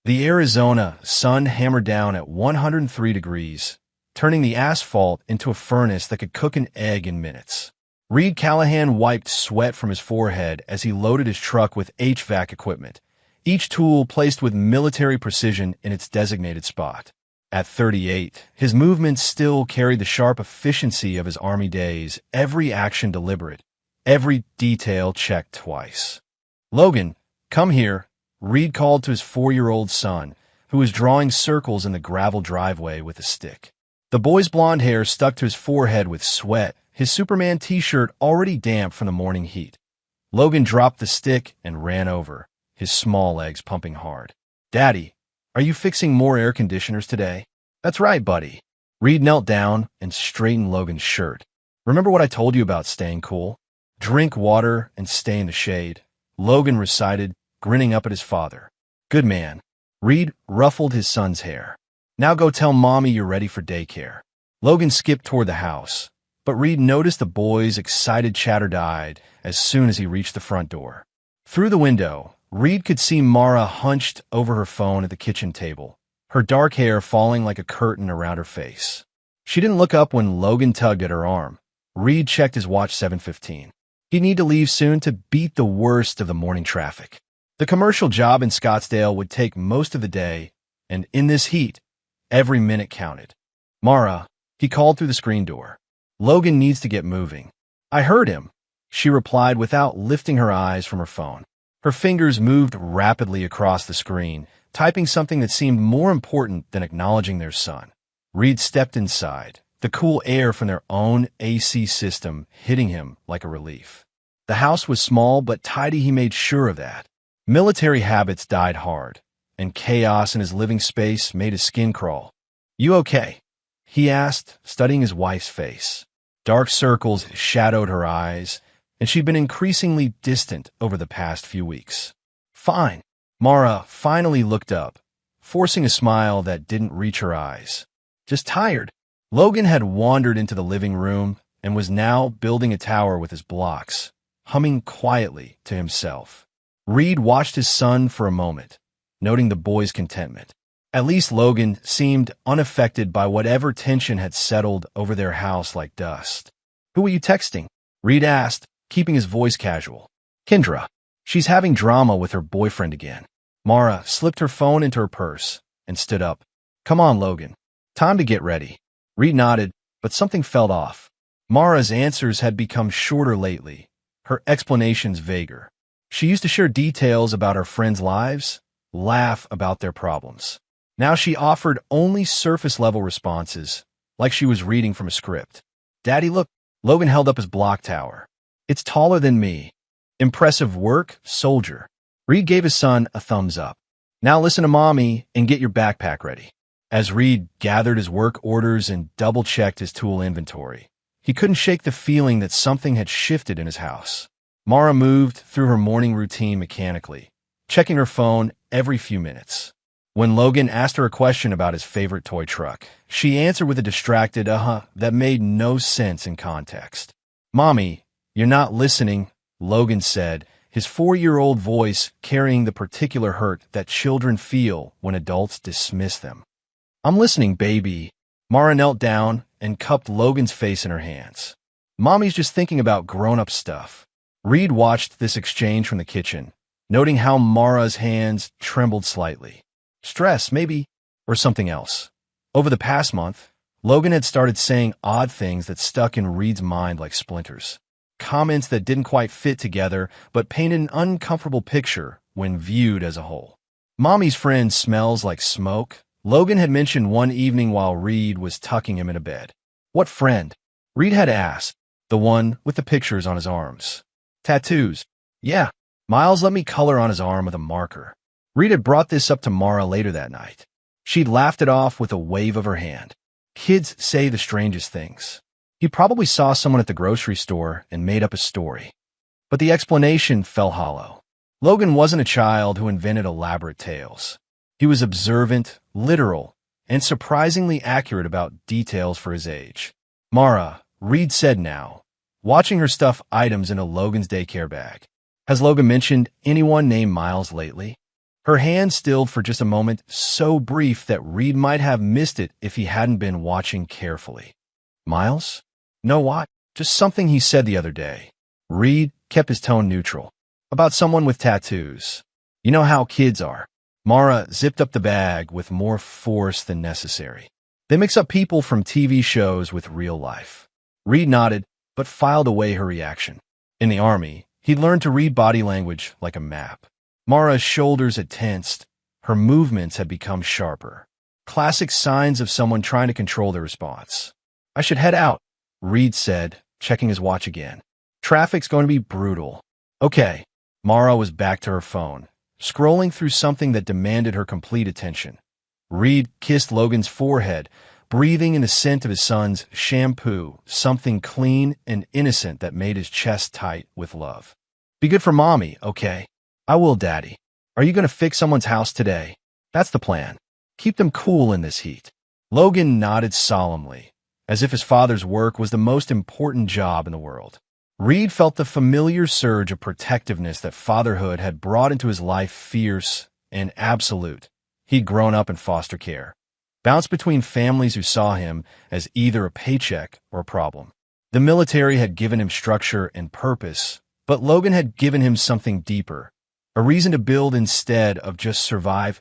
The Arizona sun hammered down at 103 degrees, turning the asphalt into a furnace that could cook an egg in minutes. Reed Callahan wiped sweat from his forehead as he loaded his truck with HVAC equipment, each tool placed with military precision in its designated spot. At 38, his movements still carried the sharp efficiency of his Army days, every action deliberate, every detail checked twice. "Logan, come here," Reed called to his 4-year-old son, who was drawing circles in the gravel driveway with a stick. The boy's blonde hair stuck to his forehead with sweat, his Superman t-shirt already damp from the morning heat. Logan dropped the stick and ran over, his small legs pumping hard. "Daddy, are you fixing more air conditioners today?" "That's right, buddy." Reed knelt down and straightened Logan's shirt. "Remember what I told you about staying cool? Drink water and stay in the shade," Logan recited, grinning up at his father. "Good man." Reed ruffled his son's hair. "Now go tell Mommy you're ready for daycare." Logan skipped toward the house, but Reed noticed the boy's excited chatter died as soon as he reached the front door. Through the window, Reed could see Mara hunched over her phone at the kitchen table, her dark hair falling like a curtain around her face. She didn't look up when Logan tugged at her arm. Reed checked his watch. 7:15. He'd need to leave soon to beat the worst of the morning traffic. The commercial job in Scottsdale would take most of the day, and in this heat, every minute counted. "Mara," he called through the screen door. "Logan needs to get moving." "I heard him," she replied without lifting her eyes from her phone. Her fingers moved rapidly across the screen, typing something that seemed more important than acknowledging their son. Reed stepped inside, the cool air from their own AC system hitting him like a relief. The house was small but tidy, he made sure of that. Military habits died hard, and chaos in his living space made his skin crawl. "You okay?" he asked, studying his wife's face. Dark circles shadowed her eyes, and she'd been increasingly distant over the past few weeks. "Fine." Mara finally looked up, forcing a smile that didn't reach her eyes. "Just tired." Logan had wandered into the living room and was now building a tower with his blocks, humming quietly to himself. Reed watched his son for a moment, noting the boy's contentment. At least Logan seemed unaffected by whatever tension had settled over their house like dust. "Who were you texting?" Reed asked, keeping his voice casual. "Kendra. She's having drama with her boyfriend again." Mara slipped her phone into her purse and stood up. "Come on, Logan. Time to get ready." Reed nodded, but something felt off. Mara's answers had become shorter lately, her explanations vaguer. She used to share details about her friends' lives, laugh about their problems. Now she offered only surface-level responses, like she was reading from a script. "Daddy, look." Logan held up his block tower. "It's taller than me. Impressive work, soldier." Reed gave his son a thumbs up. "Now listen to Mommy and get your backpack ready." As Reed gathered his work orders and double-checked his tool inventory, he couldn't shake the feeling that something had shifted in his house. Mara moved through her morning routine mechanically, checking her phone every few minutes. When Logan asked her a question about his favorite toy truck, she answered with a distracted that made no sense in context. "Mommy, you're not listening," Logan said, his 4-year-old voice carrying the particular hurt that children feel when adults dismiss them. "I'm listening, baby." Mara knelt down and cupped Logan's face in her hands. "Mommy's just thinking about grown-up stuff." Reed watched this exchange from the kitchen, noting how Mara's hands trembled slightly. Stress, maybe, or something else. Over the past month, Logan had started saying odd things that stuck in Reed's mind like splinters. Comments that didn't quite fit together, but painted an uncomfortable picture when viewed as a whole. "Mommy's friend smells like smoke," Logan had mentioned one evening while Reed was tucking him into bed. "What friend?" Reed had asked. "The one with the pictures on his arms." "Tattoos." "Yeah. Miles let me color on his arm with a marker." Reed had brought this up to Mara later that night. She'd laughed it off with a wave of her hand. Kids say the strangest things. He probably saw someone at the grocery store and made up a story. But the explanation fell hollow. Logan wasn't a child who invented elaborate tales. He was observant, literal, and surprisingly accurate about details for his age. "Mara," Reed said now, watching her stuff items into Logan's daycare bag. "Has Logan mentioned anyone named Miles lately?" Her hand stilled for just a moment, so brief that Reed might have missed it if he hadn't been watching carefully. Miles? No, what? Just something he said the other day. Reed kept his tone neutral. About someone with tattoos. You know how kids are. Mara zipped up the bag with more force than necessary. They mix up people from TV shows with real life. Reed nodded, but filed away her reaction. In the army, he'd learned to read body language like a map. Mara's shoulders had tensed. Her movements had become sharper. Classic signs of someone trying to control their response. I should head out, Reed said, checking his watch again. Traffic's going to be brutal. Okay. Mara was back to her phone, scrolling through something that demanded her complete attention. Reed kissed Logan's forehead, breathing in the scent of his son's shampoo, something clean and innocent that made his chest tight with love. Be good for Mommy, okay? I will, Daddy. Are you going to fix someone's house today? That's the plan. Keep them cool in this heat. Logan nodded solemnly, as if his father's work was the most important job in the world. Reed felt the familiar surge of protectiveness that fatherhood had brought into his life, fierce and absolute. He'd grown up in foster care, bounced between families who saw him as either a paycheck or a problem. The military had given him structure and purpose, but Logan had given him something deeper, a reason to build instead of just survive.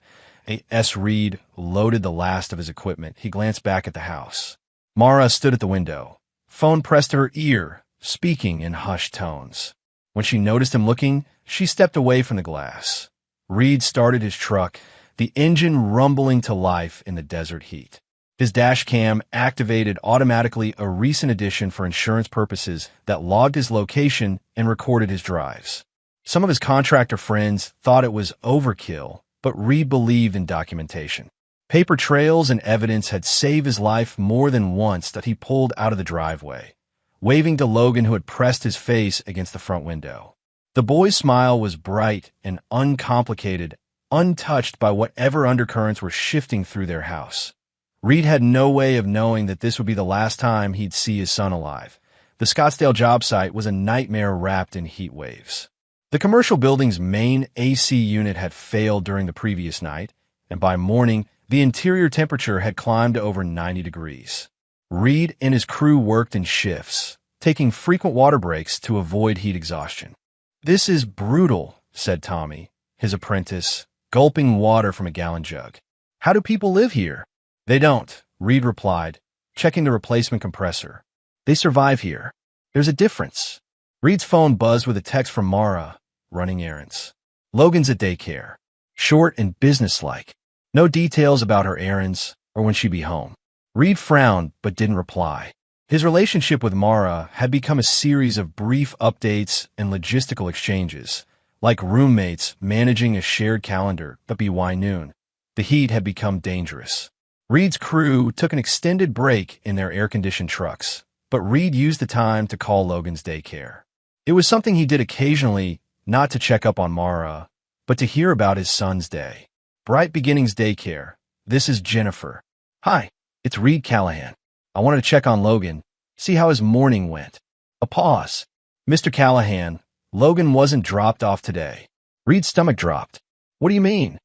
Reed loaded the last of his equipment. He glanced back at the house. Mara stood at the window, phone pressed to her ear, speaking in hushed tones. When she noticed him looking, she stepped away from the glass. Reed started his truck, the engine rumbling to life in the desert heat. His dash cam activated automatically, a recent addition for insurance purposes that logged his location and recorded his drives. Some of his contractor friends thought it was overkill, but Reed believed in documentation. Paper trails and evidence had saved his life more than once that he pulled out of the driveway, waving to Logan, who had pressed his face against the front window. The boy's smile was bright and uncomplicated, untouched by whatever undercurrents were shifting through their house. Reed had no way of knowing that this would be the last time he'd see his son alive. The Scottsdale job site was a nightmare wrapped in heat waves. The commercial building's main AC unit had failed during the previous night, and by morning, the interior temperature had climbed to over 90 degrees. Reed and his crew worked in shifts, taking frequent water breaks to avoid heat exhaustion. This is brutal, said Tommy, his apprentice, gulping water from a gallon jug. How do people live here? They don't, Reed replied, checking the replacement compressor. They survive here. There's a difference. Reed's phone buzzed with a text from Mara, running errands. Logan's at daycare. Short and businesslike. No details about her errands or when she'd be home. Reed frowned but didn't reply. His relationship with Mara had become a series of brief updates and logistical exchanges, like roommates managing a shared calendar. But by noon, the heat had become dangerous. Reed's crew took an extended break in their air-conditioned trucks, but Reed used the time to call Logan's daycare. It was something he did occasionally, not to check up on Mara, but to hear about his son's day. Bright Beginnings Daycare. This is Jennifer. Hi, it's Reed Callahan. I wanted to check on Logan, see how his morning went. A pause. Mr. Callahan, Logan wasn't dropped off today. Reed's stomach dropped. What do you mean?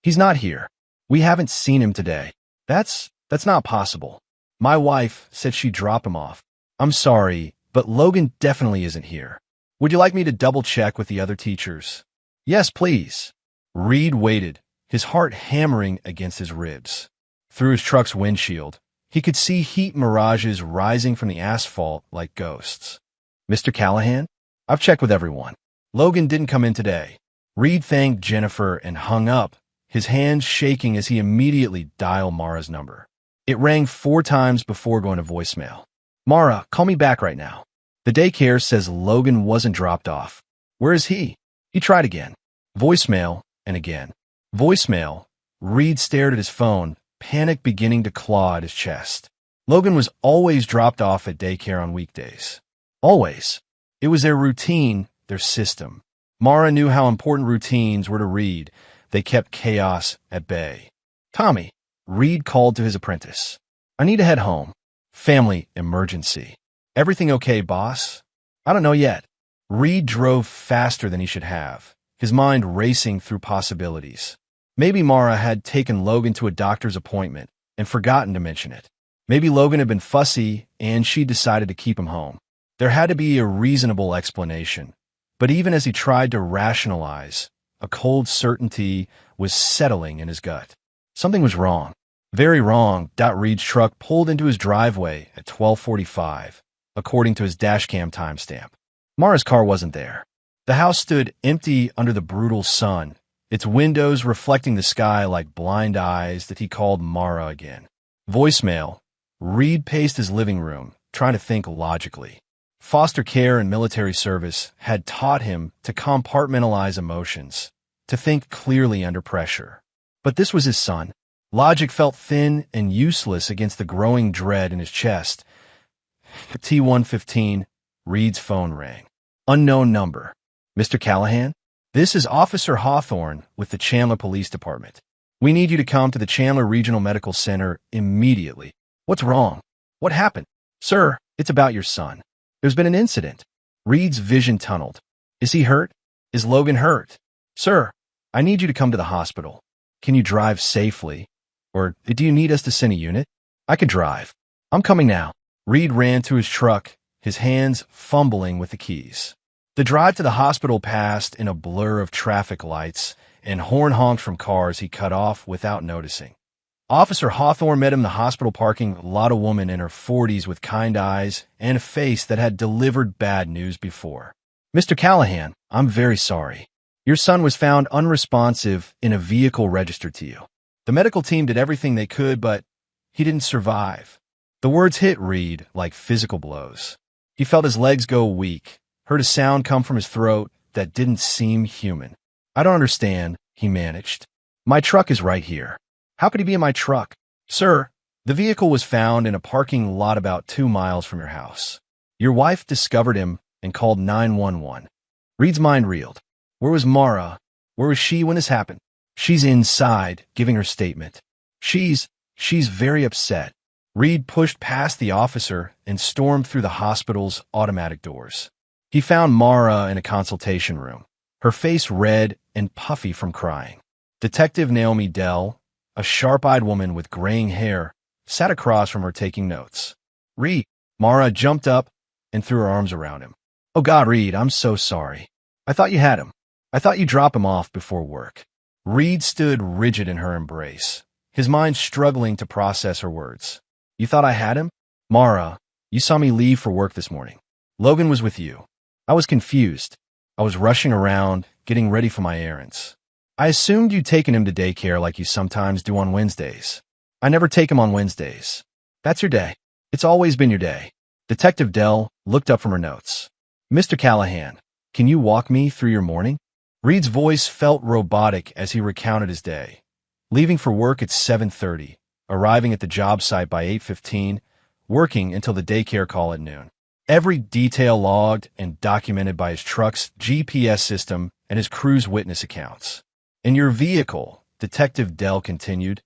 He's not here. We haven't seen him today. That's not possible. My wife said she'd drop him off. I'm sorry, but Logan definitely isn't here. Would you like me to double check with the other teachers? Yes, please. Reed waited, his heart hammering against his ribs. Through his truck's windshield, he could see heat mirages rising from the asphalt like ghosts. Mr. Callahan? I've checked with everyone. Logan didn't come in today. Reed thanked Jennifer and hung up, his hands shaking as he immediately dialed Mara's number. It rang 4 times before going to voicemail. Mara, call me back right now. The daycare says Logan wasn't dropped off. Where is he? He tried again. Voicemail, and again. Voicemail. Reed stared at his phone, panic beginning to claw at his chest. Logan was always dropped off at daycare on weekdays. Always. It was their routine, their system. Mara knew how important routines were to Reed. They kept chaos at bay. Tommy, Reed called to his apprentice. I need to head home. Family emergency. Everything okay, boss? I don't know yet. Reed drove faster than he should have, his mind racing through possibilities. Maybe Mara had taken Logan to a doctor's appointment and forgotten to mention it. Maybe Logan had been fussy and she decided to keep him home. There had to be a reasonable explanation. But even as he tried to rationalize, a cold certainty was settling in his gut. Something was wrong. Very wrong. Reed's truck pulled into his driveway at 12:45, according to his dashcam timestamp. Mara's car wasn't there. The house stood empty under the brutal sun, its windows reflecting the sky like blind eyes that he called Mara again. Voicemail. Reed paced his living room, trying to think logically. Foster care and military service had taught him to compartmentalize emotions, to think clearly under pressure. But this was his son. Logic felt thin and useless against the growing dread in his chest. At T-115, Reed's phone rang. Unknown number. Mr. Callahan? This is Officer Hawthorne with the Chandler Police Department. We need you to come to the Chandler Regional Medical Center immediately. What's wrong? What happened? Sir, it's about your son. There's been an incident. Reed's vision tunneled. Is he hurt? Is Logan hurt? Sir, I need you to come to the hospital. Can you drive safely? Or do you need us to send a unit? I can drive. I'm coming now. Reed ran to his truck, his hands fumbling with the keys. The drive to the hospital passed in a blur of traffic lights and horn honked from cars he cut off without noticing. Officer Hawthorne met him in the hospital parking lot, a woman in her 40s with kind eyes and a face that had delivered bad news before. Mr. Callahan, I'm very sorry. Your son was found unresponsive in a vehicle registered to you. The medical team did everything they could, but he didn't survive. The words hit Reed like physical blows. He felt his legs go weak, heard a sound come from his throat that didn't seem human. I don't understand, he managed. My truck is right here. How could he be in my truck? Sir, the vehicle was found in a parking lot about 2 miles from your house. Your wife discovered him and called 911. Reed's mind reeled. Where was Mara? Where was she when this happened? She's inside, giving her statement. She's very upset. Reed pushed past the officer and stormed through the hospital's automatic doors. He found Mara in a consultation room, her face red and puffy from crying. Detective Naomi Dell, a sharp-eyed woman with graying hair, sat across from her taking notes. Reed, Mara jumped up and threw her arms around him. Oh God, Reed, I'm so sorry. I thought you had him. I thought you'd drop him off before work. Reed stood rigid in her embrace, his mind struggling to process her words. You thought I had him? Mara, you saw me leave for work this morning. Logan was with you. I was confused. I was rushing around, getting ready for my errands. I assumed you'd taken him to daycare like you sometimes do on Wednesdays. I never take him on Wednesdays. That's your day. It's always been your day. Detective Dell looked up from her notes. Mr. Callahan, can you walk me through your morning? Reed's voice felt robotic as he recounted his day. Leaving for work at 7:30, arriving at the job site by 8:15, working until the daycare call at noon. Every detail logged and documented by his truck's GPS system and his crew's witness accounts. In your vehicle, Detective Dell continued,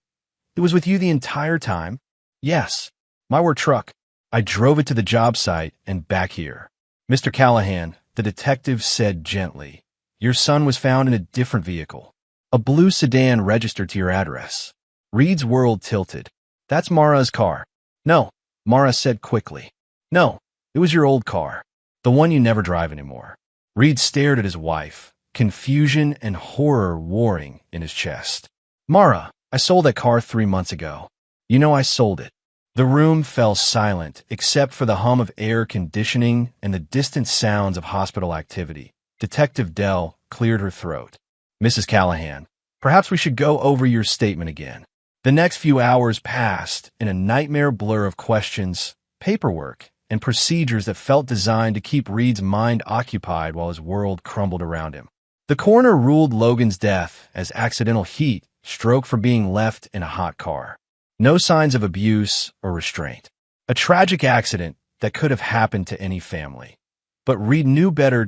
it was with you the entire time? Yes, my work truck. I drove it to the job site and back here. Mr. Callahan, the detective said gently, your son was found in a different vehicle, a blue sedan registered to your address. Reed's world tilted. That's Mara's car. No, Mara said quickly. No, it was your old car, the one you never drive anymore. Reed stared at his wife, confusion and horror warring in his chest. Mara, I sold that car 3 months ago. You know I sold it. The room fell silent except for the hum of air conditioning and the distant sounds of hospital activity. Detective Dell cleared her throat. Mrs. Callahan, perhaps we should go over your statement again. The next few hours passed in a nightmare blur of questions, paperwork, and procedures that felt designed to keep Reed's mind occupied while his world crumbled around him. The coroner ruled Logan's death as accidental heat stroke from being left in a hot car. No signs of abuse or restraint. A tragic accident that could have happened to any family. But Reed knew better.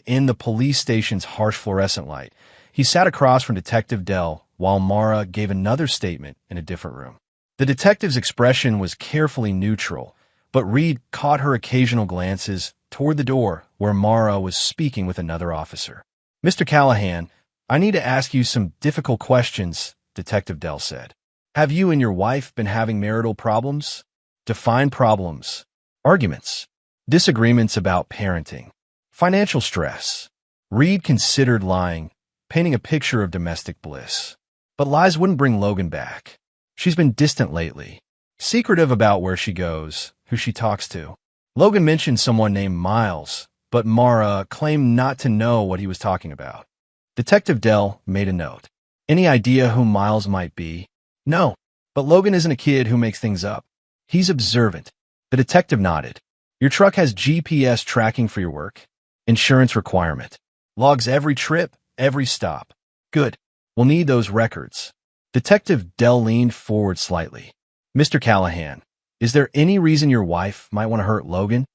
In the police station's harsh fluorescent light, he sat across from Detective Dell while Mara gave another statement in a different room. The detective's expression was carefully neutral, but Reed caught her occasional glances toward the door where Mara was speaking with another officer. Mr. Callahan, I need to ask you some difficult questions, Detective Dell said. Have you and your wife been having marital problems? Define problems. Arguments. Disagreements about parenting. Financial stress. Reed considered lying, painting a picture of domestic bliss. But lies wouldn't bring Logan back. She's been distant lately, secretive about where she goes, who she talks to. Logan mentioned someone named Miles, but Mara claimed not to know what he was talking about. Detective Dell made a note. Any idea who Miles might be? No, but Logan isn't a kid who makes things up. He's observant. The detective nodded. Your truck has GPS tracking for your work? Insurance requirement. Logs every trip, every stop. Good. We'll need those records. Detective Dell leaned forward slightly. Mr. Callahan, is there any reason your wife might want to hurt Logan?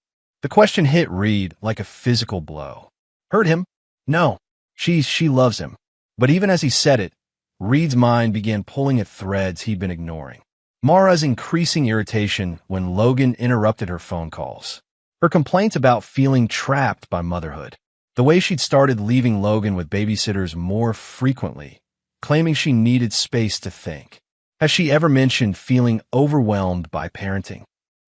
The question hit Reed like a physical blow. Hurt him? No. She loves him. But even as he said it, Reed's mind began pulling at threads he'd been ignoring. Mara's increasing irritation when Logan interrupted her phone calls. Her complaints about feeling trapped by motherhood. The way she'd started leaving Logan with babysitters more frequently, claiming she needed space to think. Has she ever mentioned feeling overwhelmed by parenting?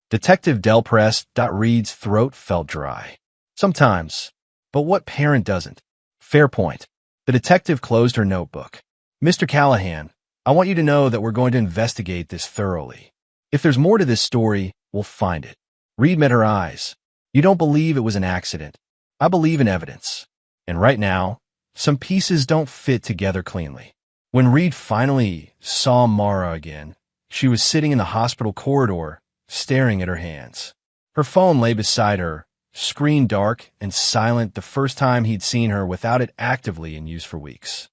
Detective Dell pressed. Reed's throat felt dry. Sometimes. But what parent doesn't? Fair point. The detective closed her notebook. Mr. Callahan, I want you to know that we're going to investigate this thoroughly. If there's more to this story, we'll find it. Reed met her eyes. You don't believe it was an accident. I believe in evidence. And right now, some pieces don't fit together cleanly. When Reed finally saw Mara again, she was sitting in the hospital corridor, staring at her hands. Her phone lay beside her, screen dark and silent, the first time he'd seen her without it actively in use for weeks.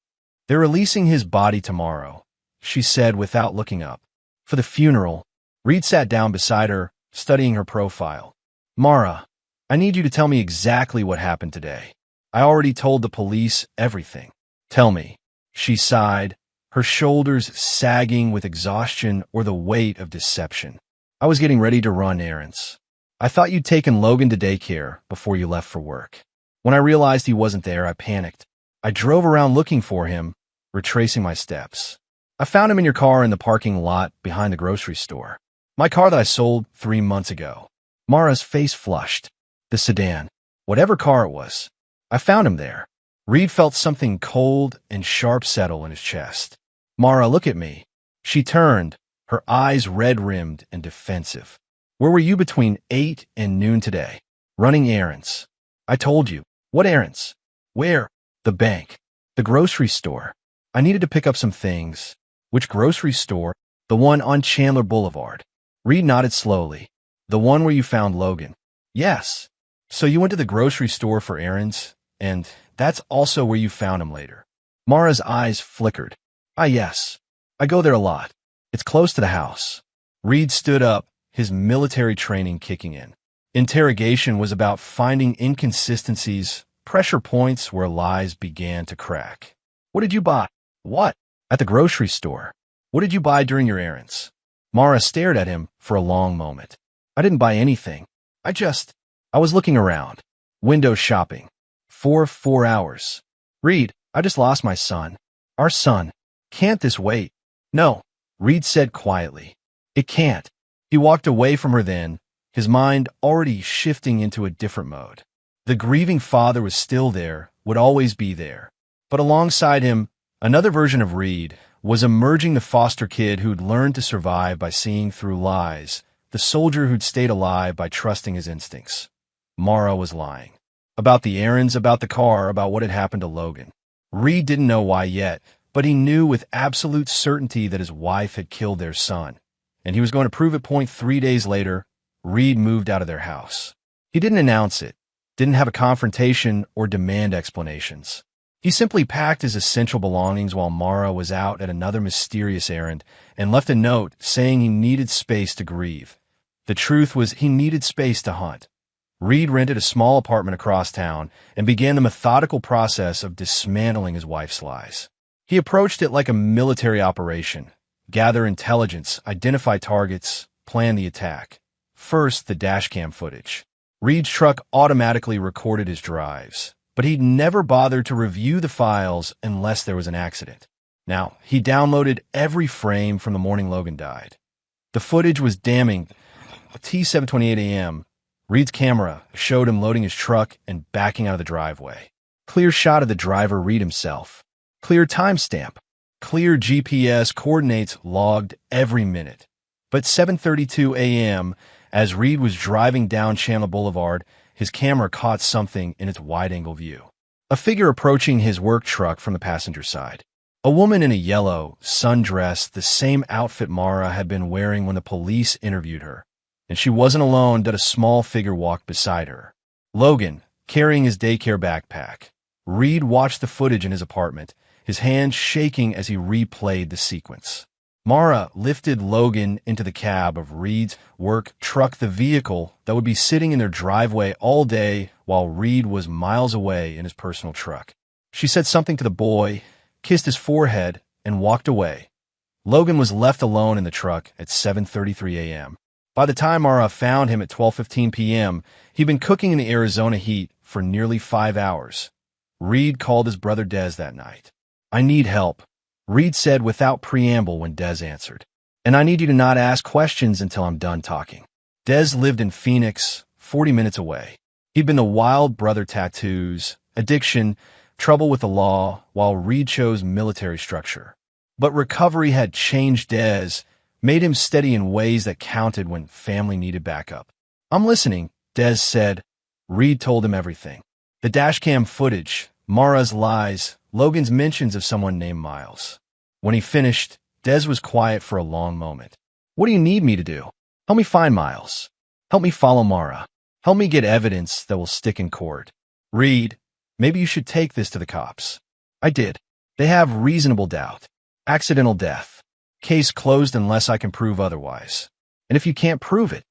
They're releasing his body tomorrow, she said without looking up. For the funeral. Reed sat down beside her, studying her profile. Mara, I need you to tell me exactly what happened today. I already told the police everything. Tell me. She sighed, her shoulders sagging with exhaustion or the weight of deception. I was getting ready to run errands. I thought you'd taken Logan to daycare before you left for work. When I realized he wasn't there, I panicked. I drove around looking for him, retracing my steps. I found him in your car in the parking lot behind the grocery store. My car that I sold 3 months ago. Mara's face flushed. The sedan. Whatever car it was. I found him there. Reed felt something cold and sharp settle in his chest. Mara, look at me. She turned, her eyes red-rimmed and defensive. Where were you between 8 and noon today? Running errands. I told you. What errands? Where? The bank. The grocery store. I needed to pick up some things. Which grocery store? The one on Chandler Boulevard. Reed nodded slowly. The one where you found Logan. Yes. So you went to the grocery store for errands, and that's also where you found him later. Mara's eyes flickered. Ah, yes. I go there a lot. It's close to the house. Reed stood up, his military training kicking in. Interrogation was about finding inconsistencies, pressure points where lies began to crack. What did you buy? What? At the grocery store. What did you buy during your errands? Mara stared at him for a long moment. I didn't buy anything. I was looking around. Window shopping. For 4 hours. Reed, I just lost my son. Our son. Can't this wait? No, Reed said quietly. It can't. He walked away from her then, his mind already shifting into a different mode. The grieving father was still there, would always be there. But alongside him, another version of Reed was emerging, the foster kid who'd learned to survive by seeing through lies, the soldier who'd stayed alive by trusting his instincts. Mara was lying. About the errands, about the car, about what had happened to Logan. Reed didn't know why yet, but he knew with absolute certainty that his wife had killed their son. And he was going to prove it. 3 days later, Reed moved out of their house. He didn't announce it, didn't have a confrontation or demand explanations. He simply packed his essential belongings while Mara was out at another mysterious errand and left a note saying he needed space to grieve. The truth was he needed space to hunt. Reed rented a small apartment across town and began the methodical process of dismantling his wife's lies. He approached it like a military operation. Gather intelligence, identify targets, plan the attack. First, the dashcam footage. Reed's truck automatically recorded his drives. but he'd never bothered to review the files unless there was an accident. Now, he downloaded every frame from the morning Logan died. The footage was damning. At 7:28 a.m., Reed's camera showed him loading his truck and backing out of the driveway. Clear shot of the driver, Reed himself. Clear timestamp. Clear GPS coordinates logged every minute. But 7:32 a.m., as Reed was driving down Chandler Boulevard, his camera caught something in its wide-angle view. A figure approaching his work truck from the passenger side. A woman in a yellow sundress, the same outfit Mara had been wearing when the police interviewed her. And she wasn't alone, that a small figure walked beside her. Logan, carrying his daycare backpack. Reed watched the footage in his apartment, his hands shaking as he replayed the sequence. Mara lifted Logan into the cab of Reed's work truck, the vehicle that would be sitting in their driveway all day while Reed was miles away in his personal truck. She said something to the boy, kissed his forehead, and walked away. Logan was left alone in the truck at 7:33 a.m. By the time Mara found him at 12:15 p.m., he'd been cooking in the Arizona heat for nearly 5 hours. Reed called his brother Des that night. "I need help," Reed said without preamble when Des answered. "And I need you to not ask questions until I'm done talking." Des lived in Phoenix, 40 minutes away. He'd been the wild brother, tattoos, addiction, trouble with the law, while Reed chose military structure. But recovery had changed Des, made him steady in ways that counted when family needed backup. "I'm listening," Des said. Reed told him everything. The dashcam footage, Mara's lies, Logan's mentions of someone named Miles. When he finished, Des was quiet for a long moment. "What do you need me to do? Help me find Miles. Help me follow Mara. Help me get evidence that will stick in court." "Reed, maybe you should take this to the cops." "I did. They have reasonable doubt. Accidental death. Case closed unless I can prove otherwise." "And if you can't prove it?"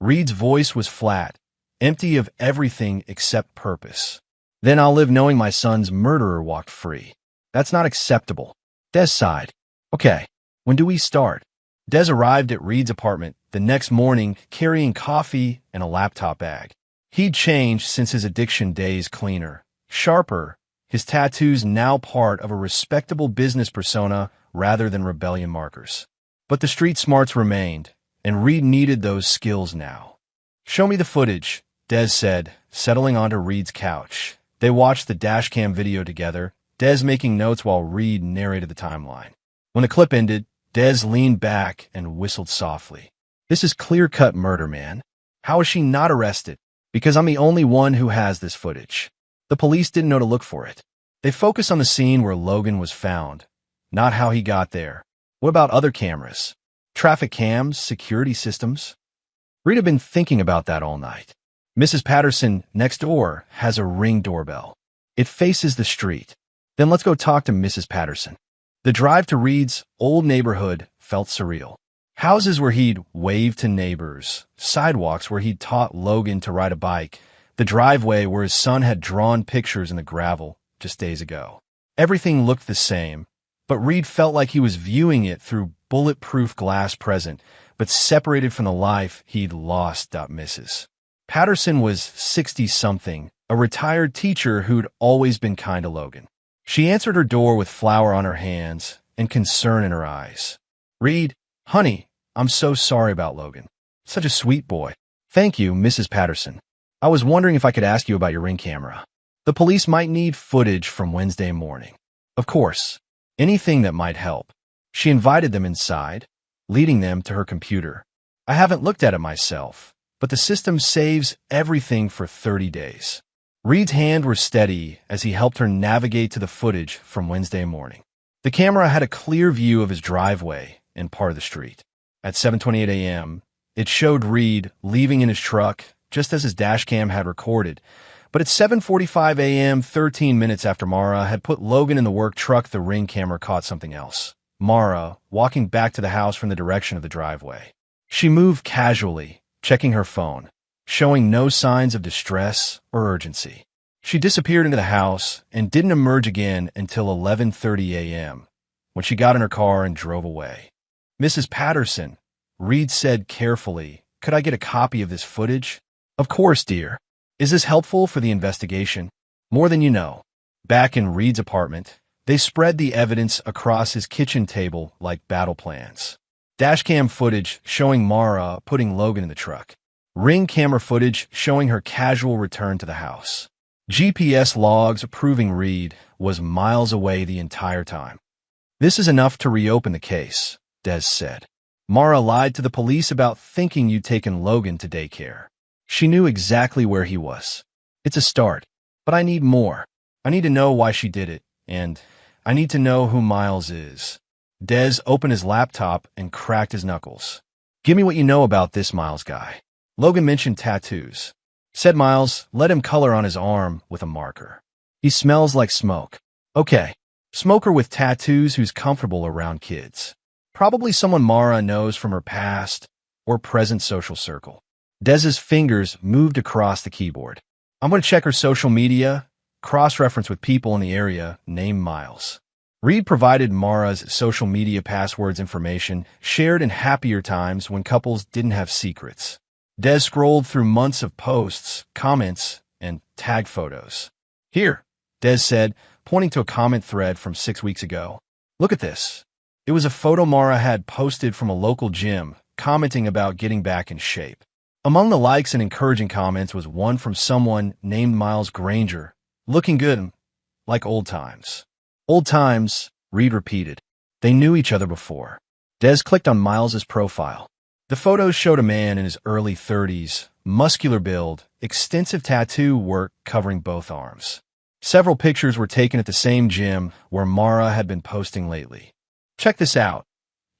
Reed's voice was flat, empty of everything except purpose. "Then I'll live knowing my son's murderer walked free. That's not acceptable." Des sighed. "Okay, when do we start?" Des arrived at Reed's apartment the next morning carrying coffee and a laptop bag. He'd changed since his addiction days, cleaner, sharper, his tattoos now part of a respectable business persona rather than rebellion markers. But the street smarts remained, and Reed needed those skills now. "Show me the footage," Des said, settling onto Reed's couch. They watched the dashcam video together, Des making notes while Reed narrated the timeline. When the clip ended, Des leaned back and whistled softly. "This is clear-cut murder, man. How is she not arrested?" "Because I'm the only one who has this footage. The police didn't know to look for it. They focused on the scene where Logan was found, not how he got there. What about other cameras? Traffic cams, security systems?" Reed had been thinking about that all night. Mrs. Patterson, next door, has a Ring doorbell. It faces the street. Then let's go talk to Mrs. Patterson. The drive to Reed's old neighborhood felt surreal. Houses where he'd waved to neighbors, sidewalks where he'd taught Logan to ride a bike, the driveway where his son had drawn pictures in the gravel just days ago. Everything looked the same, but Reed felt like he was viewing it through bulletproof glass present, but separated from the life he'd lost. Mrs. Patterson was 60-something, a retired teacher who'd always been kind to Logan. She answered her door with flour on her hands and concern in her eyes. "Reed, honey, I'm so sorry about Logan. Such a sweet boy." "Thank you, Mrs. Patterson. I was wondering if I could ask you about your Ring camera. The police might need footage from Wednesday morning." "Of course. Anything that might help." She invited them inside, leading them to her computer. "I haven't looked at it myself, but the system saves everything for 30 days. Reed's hands were steady as he helped her navigate to the footage from Wednesday morning. The camera had a clear view of his driveway and part of the street. At 7:28 a.m., it showed Reed leaving in his truck just as his dashcam had recorded. But at 7:45 a.m., 13 minutes after Mara had put Logan in the work truck, the Ring camera caught something else. Mara walking back to the house from the direction of the driveway. She moved casually, checking her phone, showing no signs of distress or urgency. She disappeared into the house and didn't emerge again until 11:30 a.m., when she got in her car and drove away. "Mrs. Patterson," Reed said carefully, "could I get a copy of this footage?" "Of course, dear. Is this helpful for the investigation?" More than you know. Back in Reed's apartment, they spread the evidence across his kitchen table like battle plans. Dashcam footage showing Mara putting Logan in the truck. Ring camera footage showing her casual return to the house. GPS logs proving Reed was miles away the entire time. This is enough to reopen the case, Des said. Mara lied to the police about thinking you'd taken Logan to daycare. She knew exactly where he was. It's a start, but I need more. I need to know why she did it, and I need to know who Miles is. Des opened his laptop and cracked his knuckles. Give me what you know about this Miles guy. Logan mentioned tattoos. Said Miles, let him color on his arm with a marker. He smells like smoke. Okay. Smoker with tattoos who's comfortable around kids. Probably someone Mara knows from her past or present social circle. Des's fingers moved across the keyboard. I'm going to check her social media, cross-reference with people in the area named Miles. Reed provided Mara's social media passwords information shared in happier times when couples didn't have secrets. Des scrolled through months of posts, comments, and tag photos. Here, Des said, pointing to a comment thread from 6 weeks ago. Look at this. It was a photo Mara had posted from a local gym, commenting about getting back in shape. Among the likes and encouraging comments was one from someone named Miles Granger, looking good, like old times. Old times, Reed repeated. They knew each other before. Des clicked on Miles's profile. The photos showed a man in his early 30s, muscular build, extensive tattoo work covering both arms. Several pictures were taken at the same gym where Mara had been posting lately. Check this out,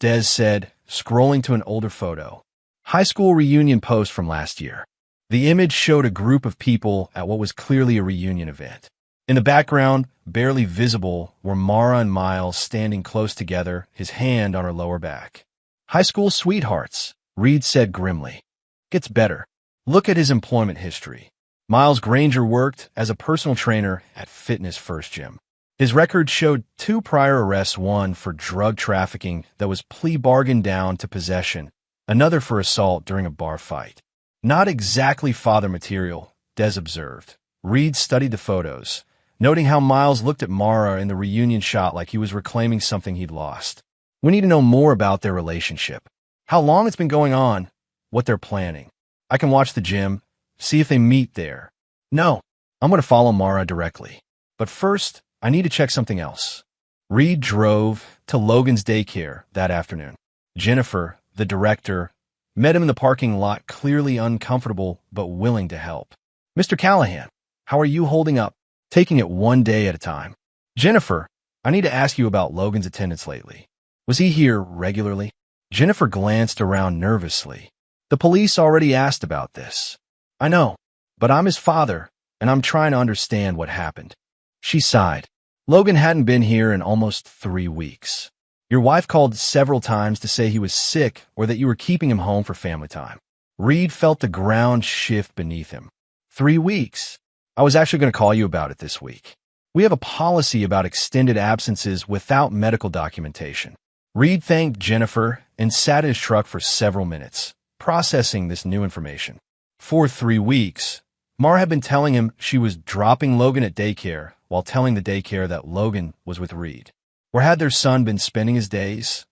Des said, scrolling to an older photo. High school reunion post from last year. The image showed a group of people at what was clearly a reunion event. In the background, barely visible, were Mara and Miles standing close together, his hand on her lower back. High school sweethearts, Reed said grimly. Gets better. Look at his employment history. Miles Granger worked as a personal trainer at Fitness First Gym. His record showed 2 prior arrests, one for drug trafficking that was plea bargained down to possession, another for assault during a bar fight. Not exactly father material, Des observed. Reed studied the photos, noting how Miles looked at Mara in the reunion shot like he was reclaiming something he'd lost. We need to know more about their relationship. How long it's been going on, what they're planning. I can watch the gym, see if they meet there. No, I'm going to follow Mara directly. But first, I need to check something else. Reed drove to Logan's daycare that afternoon. Jennifer, the director, met him in the parking lot, clearly uncomfortable but willing to help. Mr. Callahan, how are you holding up? Taking it one day at a time. Jennifer, I need to ask you about Logan's attendance lately. Was he here regularly? Jennifer glanced around nervously. The police already asked about this. I know, but I'm his father, and I'm trying to understand what happened. She sighed. Logan hadn't been here in almost 3 weeks. Your wife called several times to say he was sick or that you were keeping him home for family time. Reed felt the ground shift beneath him. 3 weeks. I was actually going to call you about it this week. We have a policy about extended absences without medical documentation. Reed thanked Jennifer and sat in his truck for several minutes, processing this new information. For 3 weeks, Mara had been telling him she was dropping Logan at daycare while telling the daycare that Logan was with Reed. Where had their son been spending his days?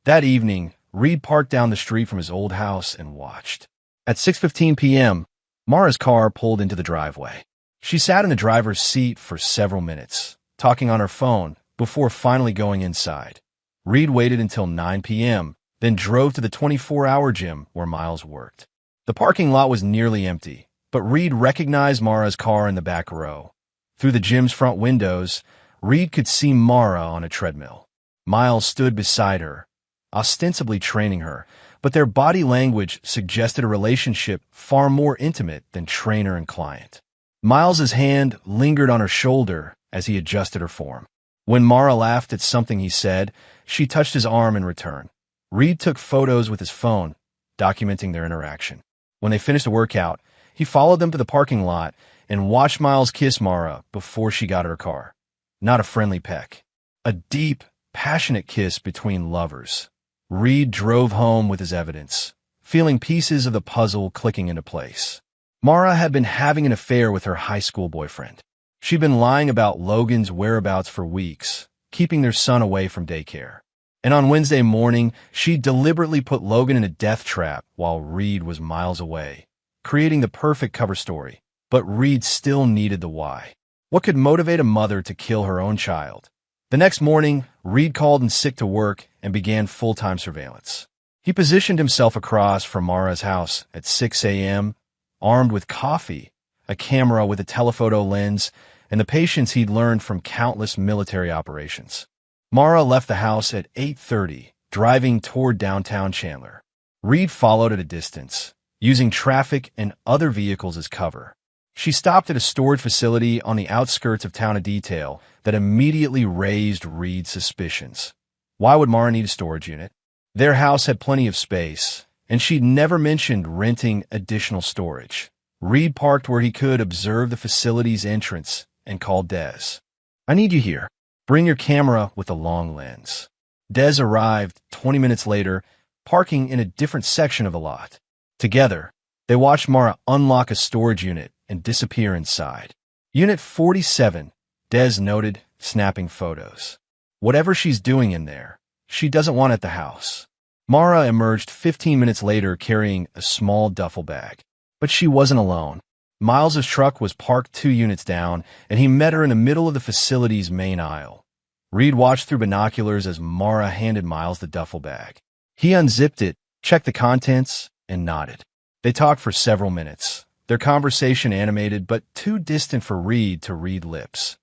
That evening, Reed parked down the street from his old house and watched. At 6:15 p.m., Mara's car pulled into the driveway. She sat in the driver's seat for several minutes, talking on her phone, before finally going inside. Reed waited until 9 p.m., then drove to the 24-hour gym where Miles worked. The parking lot was nearly empty, but Reed recognized Mara's car in the back row. Through the gym's front windows, Reed could see Mara on a treadmill. Miles stood beside her, ostensibly training her, but their body language suggested a relationship far more intimate than trainer and client. Miles's hand lingered on her shoulder as he adjusted her form. When Mara laughed at something he said, she touched his arm in return. Reed took photos with his phone, documenting their interaction. When they finished the workout, he followed them to the parking lot and watched Miles kiss Mara before she got her car. Not a friendly peck. A deep, passionate kiss between lovers. Reed drove home with his evidence, feeling pieces of the puzzle clicking into place. Mara had been having an affair with her high school boyfriend. She'd been lying about Logan's whereabouts for weeks, keeping their son away from daycare. And on Wednesday morning, she deliberately put Logan in a death trap while Reed was miles away, creating the perfect cover story. But Reed still needed the why. What could motivate a mother to kill her own child? The next morning, Reed called in sick to work and began full-time surveillance. He positioned himself across from Mara's house at 6 a.m., armed with coffee, a camera with a telephoto lens, and the patience he'd learned from countless military operations. Mara left the house at 8:30, driving toward downtown Chandler. Reed followed at a distance, using traffic and other vehicles as cover. She stopped at a storage facility on the outskirts of town, a detail that immediately raised Reed's suspicions. Why would Mara need a storage unit? Their house had plenty of space, and she'd never mentioned renting additional storage. Reed parked where he could observe the facility's entrance and called Des. "I need you here. Bring your camera with a long lens." Des arrived 20 minutes later, parking in a different section of the lot. Together, they watched Mara unlock a storage unit and disappear inside. "Unit 47, Des noted, snapping photos. "Whatever she's doing in there, she doesn't want at the house." Mara emerged 15 minutes later carrying a small duffel bag. But she wasn't alone. Miles's truck was parked 2 units down, and he met her in the middle of the facility's main aisle. Reed watched through binoculars as Mara handed Miles the duffel bag. He unzipped it, checked the contents, and nodded. They talked for several minutes, their conversation animated but too distant for Reed to read lips.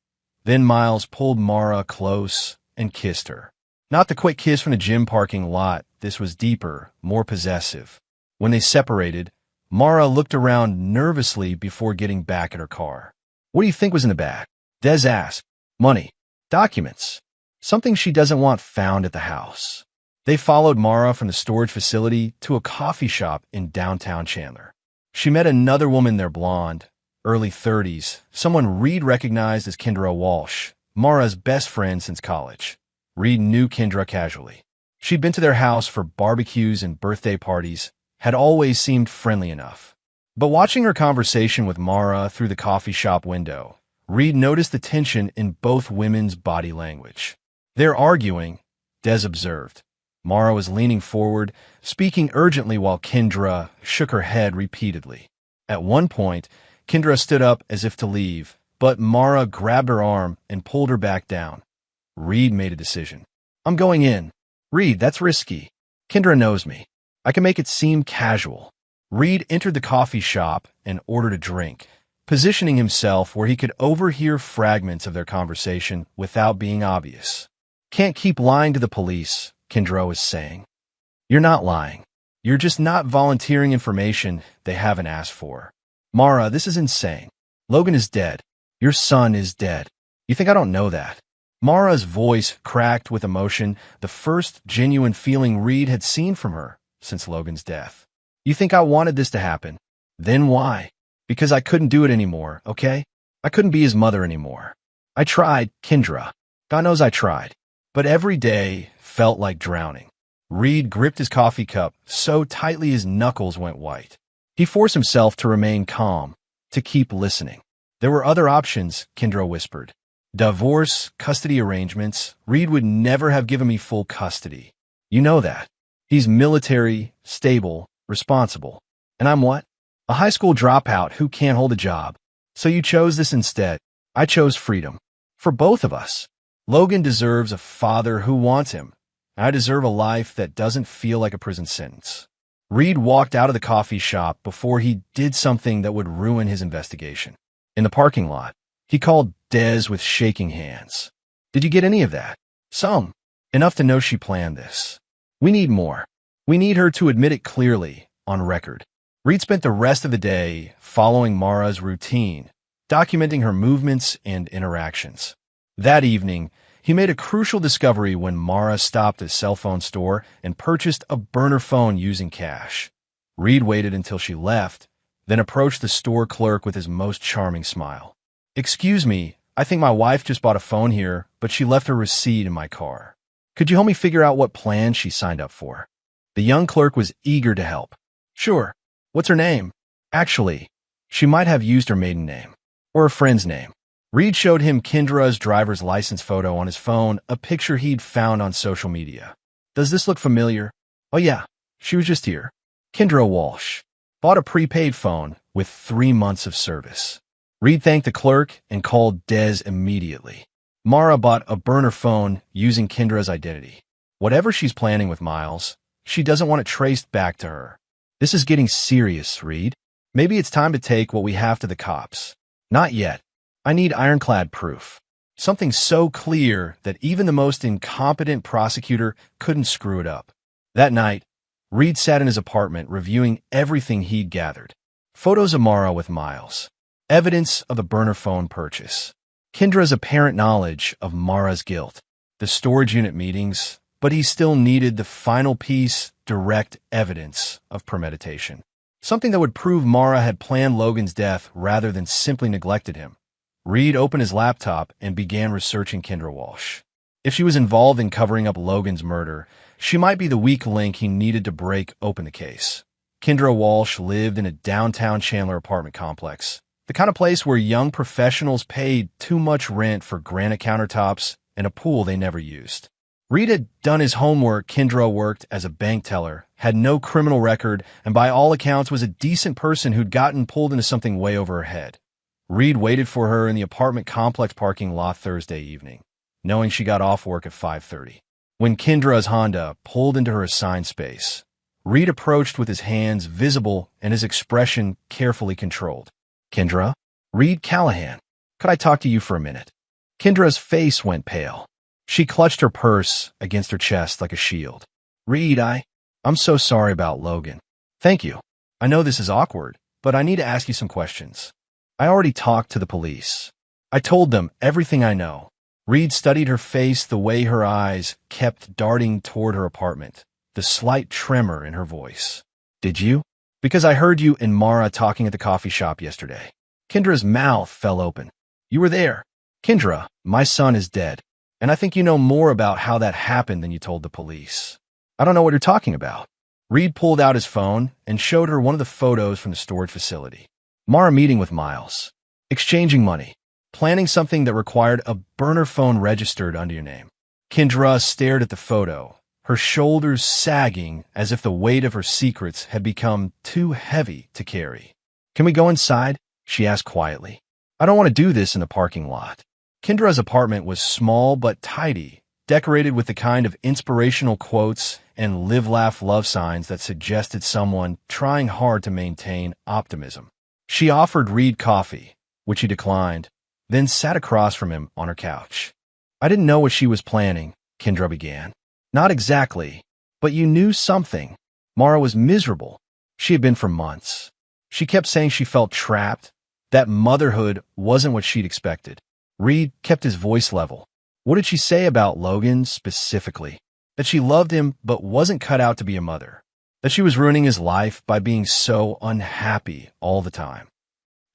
Then Miles pulled Mara close and kissed her. Not the quick kiss from the gym parking lot. This was deeper, more possessive. When they separated, Mara looked around nervously before getting back at her car. "What do you think was in the bag?" Des asked. "Money. Documents. Something she doesn't want found at the house." They followed Mara from the storage facility to a coffee shop in downtown Chandler. She met another woman there, blonde, early 30s, someone Reed recognized as Kendra Walsh, Mara's best friend since college. Reed knew Kendra casually. She'd been to their house for barbecues and birthday parties, had always seemed friendly enough. But watching her conversation with Mara through the coffee shop window, Reed noticed the tension in both women's body language. "They're arguing," Des observed. Mara was leaning forward, speaking urgently while Kendra shook her head repeatedly. At one point, Kendra stood up as if to leave, but Mara grabbed her arm and pulled her back down. Reed made a decision. "I'm going in." "Reed, that's risky. Kendra knows me. I can make it seem casual." Reed entered the coffee shop and ordered a drink, positioning himself where he could overhear fragments of their conversation without being obvious. "Can't keep lying to the police," Kendra was saying. "You're not lying. You're just not volunteering information they haven't asked for. Mara, this is insane. Logan is dead. Your son is dead. You think I don't know that?" Mara's voice cracked with emotion, the first genuine feeling Reed had seen from her since Logan's death. "You think I wanted this to happen? Then why?" "Because I couldn't do it anymore, okay? I couldn't be his mother anymore. I tried, Kendra. God knows I tried. But every day felt like drowning." Reed gripped his coffee cup so tightly his knuckles went white. He forced himself to remain calm, to keep listening. "There were other options," Kendra whispered. "Divorce, custody arrangements. Reed would never have given me full custody. You know that. He's military, stable, responsible. And I'm what? A high school dropout who can't hold a job. So you chose this instead. I chose freedom. For both of us. Logan deserves a father who wants him. I deserve a life that doesn't feel like a prison sentence." Reed walked out of the coffee shop before he did something that would ruin his investigation. In the parking lot, he called Des with shaking hands. "Did you get any of that?" "Some. Enough to know she planned this. We need more. We need her to admit it clearly, on record." Reed spent the rest of the day following Mara's routine, documenting her movements and interactions. That evening, he made a crucial discovery when Mara stopped at a cell phone store and purchased a burner phone using cash. Reed waited until she left, then approached the store clerk with his most charming smile. "Excuse me, I think my wife just bought a phone here, but she left her receipt in my car. Could you help me figure out what plan she signed up for?" The young clerk was eager to help. "Sure. What's her name?" "Actually, she might have used her maiden name. Or a friend's name." Reed showed him Kendra's driver's license photo on his phone, a picture he'd found on social media. Does this look familiar? Oh yeah, she was just here. Kendra Walsh. Bought a prepaid phone with 3 months of service. Reed thanked the clerk and called Des immediately. Mara bought a burner phone using Kendra's identity. Whatever she's planning with Miles, she doesn't want it traced back to her. This is getting serious, Reed. Maybe it's time to take what we have to the cops. Not yet. I need ironclad proof. Something so clear that even the most incompetent prosecutor couldn't screw it up. That night, Reed sat in his apartment reviewing everything he'd gathered. Photos of Mara with Miles. Evidence of the burner phone purchase. Kendra's apparent knowledge of Mara's guilt. The storage unit meetings, but he still needed the final piece, direct evidence of premeditation. Something that would prove Mara had planned Logan's death rather than simply neglected him. Reed opened his laptop and began researching Kendra Walsh. If she was involved in covering up Logan's murder, she might be the weak link he needed to break open the case. Kendra Walsh lived in a downtown Chandler apartment complex, the kind of place where young professionals paid too much rent for granite countertops and a pool they never used. Reed had done his homework. Kendra worked as a bank teller, had no criminal record, and by all accounts was a decent person who'd gotten pulled into something way over her head. Reed waited for her in the apartment complex parking lot Thursday evening, knowing she got off work at 5:30. When Kendra's Honda pulled into her assigned space, Reed approached with his hands visible and his expression carefully controlled. Kendra? Reed Callahan. Could I talk to you for a minute? Kendra's face went pale. She clutched her purse against her chest like a shield. Reed, I'm so sorry about Logan. Thank you. I know this is awkward, but I need to ask you some questions. I already talked to the police. I told them everything I know. Reed studied her face, the way her eyes kept darting toward her apartment, the slight tremor in her voice. Did you? Because I heard you and Mara talking at the coffee shop yesterday. Kendra's mouth fell open. You were there. Kendra, my son is dead, and I think you know more about how that happened than you told the police. I don't know what you're talking about. Reed pulled out his phone and showed her one of the photos from the storage facility. Mara meeting with Miles, exchanging money, planning something that required a burner phone registered under your name. Kendra stared at the photo, her shoulders sagging as if the weight of her secrets had become too heavy to carry. Can we go inside? She asked quietly. I don't want to do this in the parking lot. Kendra's apartment was small but tidy, decorated with the kind of inspirational quotes and live, laugh, love signs that suggested someone trying hard to maintain optimism. She offered Reed coffee, which he declined, then sat across from him on her couch. I didn't know what she was planning, Kendra began. Not exactly, but you knew something. Mara was miserable. She had been for months. She kept saying she felt trapped, that motherhood wasn't what she'd expected. Reed kept his voice level. What did she say about Logan specifically? That she loved him but wasn't cut out to be a mother. That she was ruining his life by being so unhappy all the time.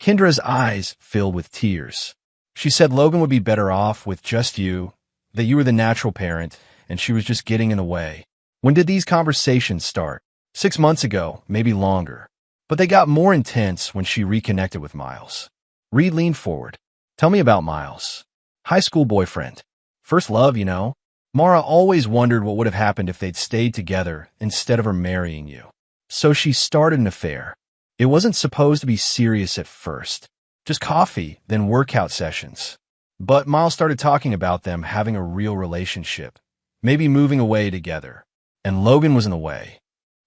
Kendra's eyes filled with tears. She said Logan would be better off with just you, that you were the natural parent, and she was just getting in the way. When did these conversations start? 6 months ago, maybe longer. But they got more intense when she reconnected with Miles. Reed leaned forward. Tell me about Miles. High school boyfriend. First love, you know. Mara always wondered what would have happened if they'd stayed together instead of her marrying you. So she started an affair. It wasn't supposed to be serious at first. Just coffee, then workout sessions. But Miles started talking about them having a real relationship, maybe moving away together. And Logan was in the way.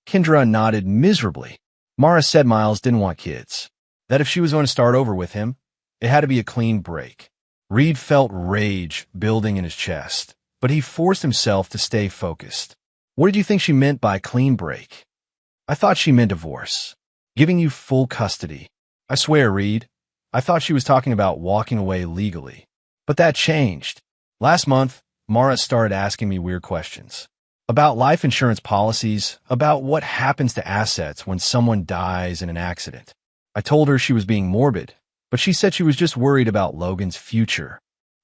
Kendra nodded miserably. Mara said Miles didn't want kids. That if she was going to start over with him, it had to be a clean break. Reed felt rage building in his chest, but he forced himself to stay focused. What did you think she meant by clean break? I thought she meant divorce. Giving you full custody. I swear, Reed, I thought she was talking about walking away legally. But that changed. Last month, Mara started asking me weird questions. About life insurance policies, about what happens to assets when someone dies in an accident. I told her she was being morbid, but she said she was just worried about Logan's future.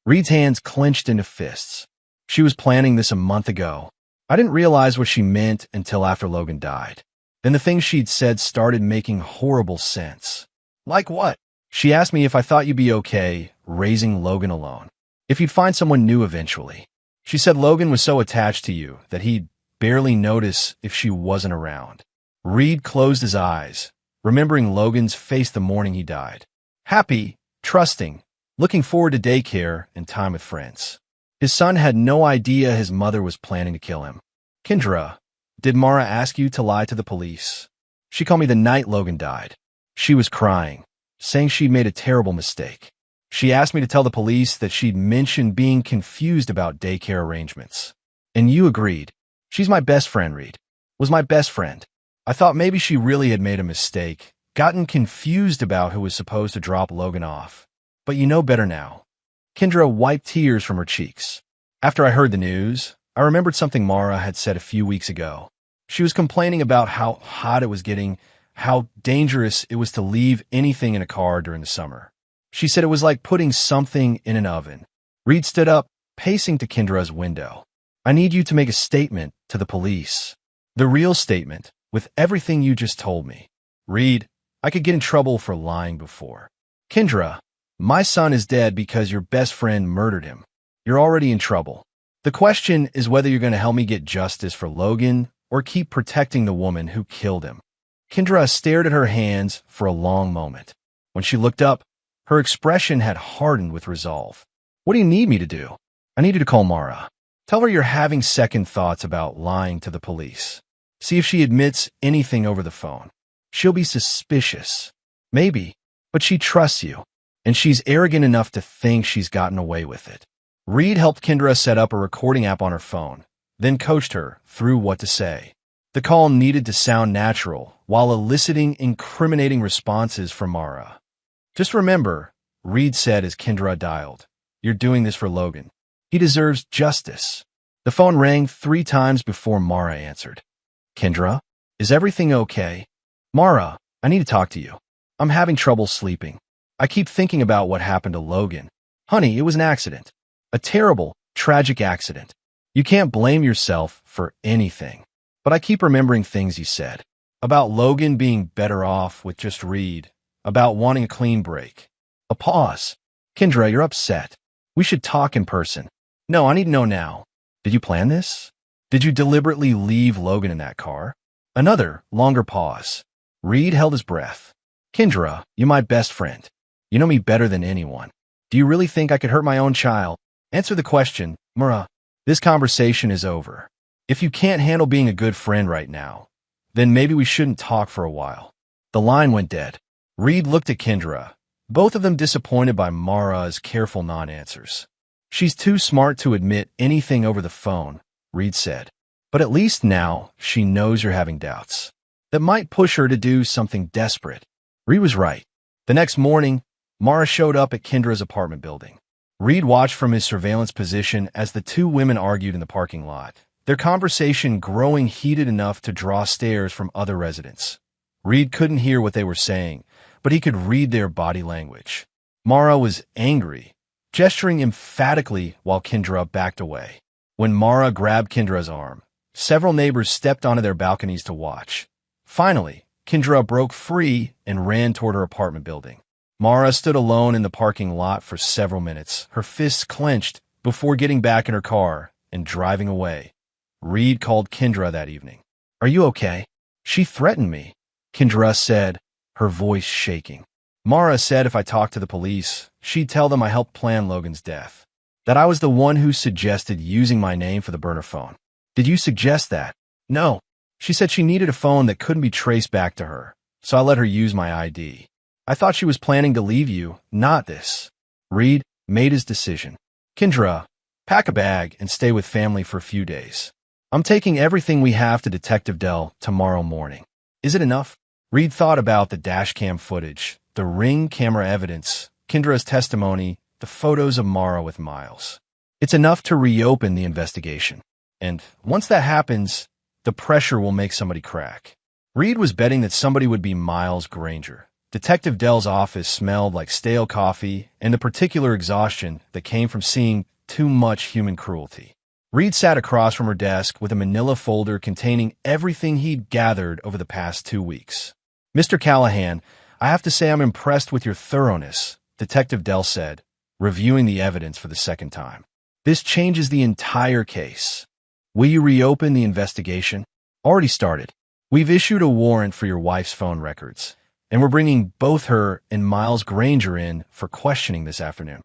Reed's hands clenched into fists. She was planning this a month ago. I didn't realize what she meant until after Logan died. Then the things she'd said started making horrible sense. Like what? She asked me if I thought you'd be okay raising Logan alone. If you'd find someone new eventually. She said Logan was so attached to you that he'd barely notice if she wasn't around. Reed closed his eyes, remembering Logan's face the morning he died. Happy, trusting, looking forward to daycare and time with friends. His son had no idea his mother was planning to kill him. Kendra, did Mara ask you to lie to the police? She called me the night Logan died. She was crying, saying she'd made a terrible mistake. She asked me to tell the police that she'd mentioned being confused about daycare arrangements. And you agreed. She's my best friend, Reed. Was my best friend. I thought maybe she really had made a mistake, gotten confused about who was supposed to drop Logan off. But you know better now. Kendra wiped tears from her cheeks. After I heard the news, I remembered something Mara had said a few weeks ago. She was complaining about how hot it was getting, how dangerous it was to leave anything in a car during the summer. She said it was like putting something in an oven. Reed stood up, pacing to Kendra's window. I need you to make a statement to the police. The real statement, with everything you just told me. Reed, I could get in trouble for lying before. Kendra, my son is dead because your best friend murdered him. You're already in trouble. The question is whether you're going to help me get justice for Logan or keep protecting the woman who killed him. Kendra stared at her hands for a long moment. When she looked up, her expression had hardened with resolve. What do you need me to do? I need you to call Mara. Tell her you're having second thoughts about lying to the police. See if she admits anything over the phone. She'll be suspicious. Maybe, but she trusts you, and she's arrogant enough to think she's gotten away with it. Reed helped Kendra set up a recording app on her phone, then coached her through what to say. The call needed to sound natural while eliciting incriminating responses from Mara. Just remember, Reed said as Kendra dialed, you're doing this for Logan. He deserves justice. The phone rang 3 times before Mara answered. Kendra, is everything okay? Mara, I need to talk to you. I'm having trouble sleeping. I keep thinking about what happened to Logan. Honey, it was an accident. A terrible, tragic accident. You can't blame yourself for anything. But I keep remembering things you said. About Logan being better off with just Reed. About wanting a clean break. A pause. Kendra, you're upset. We should talk in person. No, I need to know now. Did you plan this? Did you deliberately leave Logan in that car? Another, longer pause. Reed held his breath. Kendra, you're my best friend. You know me better than anyone. Do you really think I could hurt my own child? Answer the question, Mara. This conversation is over. If you can't handle being a good friend right now, then maybe we shouldn't talk for a while. The line went dead. Reed looked at Kendra, both of them disappointed by Mara's careful non-answers. She's too smart to admit anything over the phone, Reed said. But at least now she knows you're having doubts. That might push her to do something desperate. Reed was right. The next morning, Mara showed up at Kendra's apartment building. Reed watched from his surveillance position as the 2 women argued in the parking lot, their conversation growing heated enough to draw stares from other residents. Reed couldn't hear what they were saying, but he could read their body language. Mara was angry, gesturing emphatically while Kendra backed away. When Mara grabbed Kendra's arm, several neighbors stepped onto their balconies to watch. Finally, Kendra broke free and ran toward her apartment building. Mara stood alone in the parking lot for several minutes, her fists clenched, before getting back in her car and driving away. Reed called Kendra that evening. Are you okay? She threatened me, Kendra said, her voice shaking. Mara said if I talked to the police, she'd tell them I helped plan Logan's death. That I was the one who suggested using my name for the burner phone. Did you suggest that? No. She said she needed a phone that couldn't be traced back to her, so I let her use my ID. I thought she was planning to leave you, not this. Reed made his decision. Kendra, pack a bag and stay with family for a few days. I'm taking everything we have to Detective Dell tomorrow morning. Is it enough? Reed thought about the dashcam footage, the Ring camera evidence, Kendra's testimony, the photos of Mara with Miles. It's enough to reopen the investigation. And once that happens, the pressure will make somebody crack. Reed was betting that somebody would be Miles Granger. Detective Dell's office smelled like stale coffee and the particular exhaustion that came from seeing too much human cruelty. Reed sat across from her desk with a manila folder containing everything he'd gathered over the past 2 weeks. Mr. Callahan, I have to say I'm impressed with your thoroughness, Detective Dell said, reviewing the evidence for the second time. This changes the entire case. Will you reopen the investigation? Already started. We've issued a warrant for your wife's phone records, and we're bringing both her and Miles Granger in for questioning this afternoon.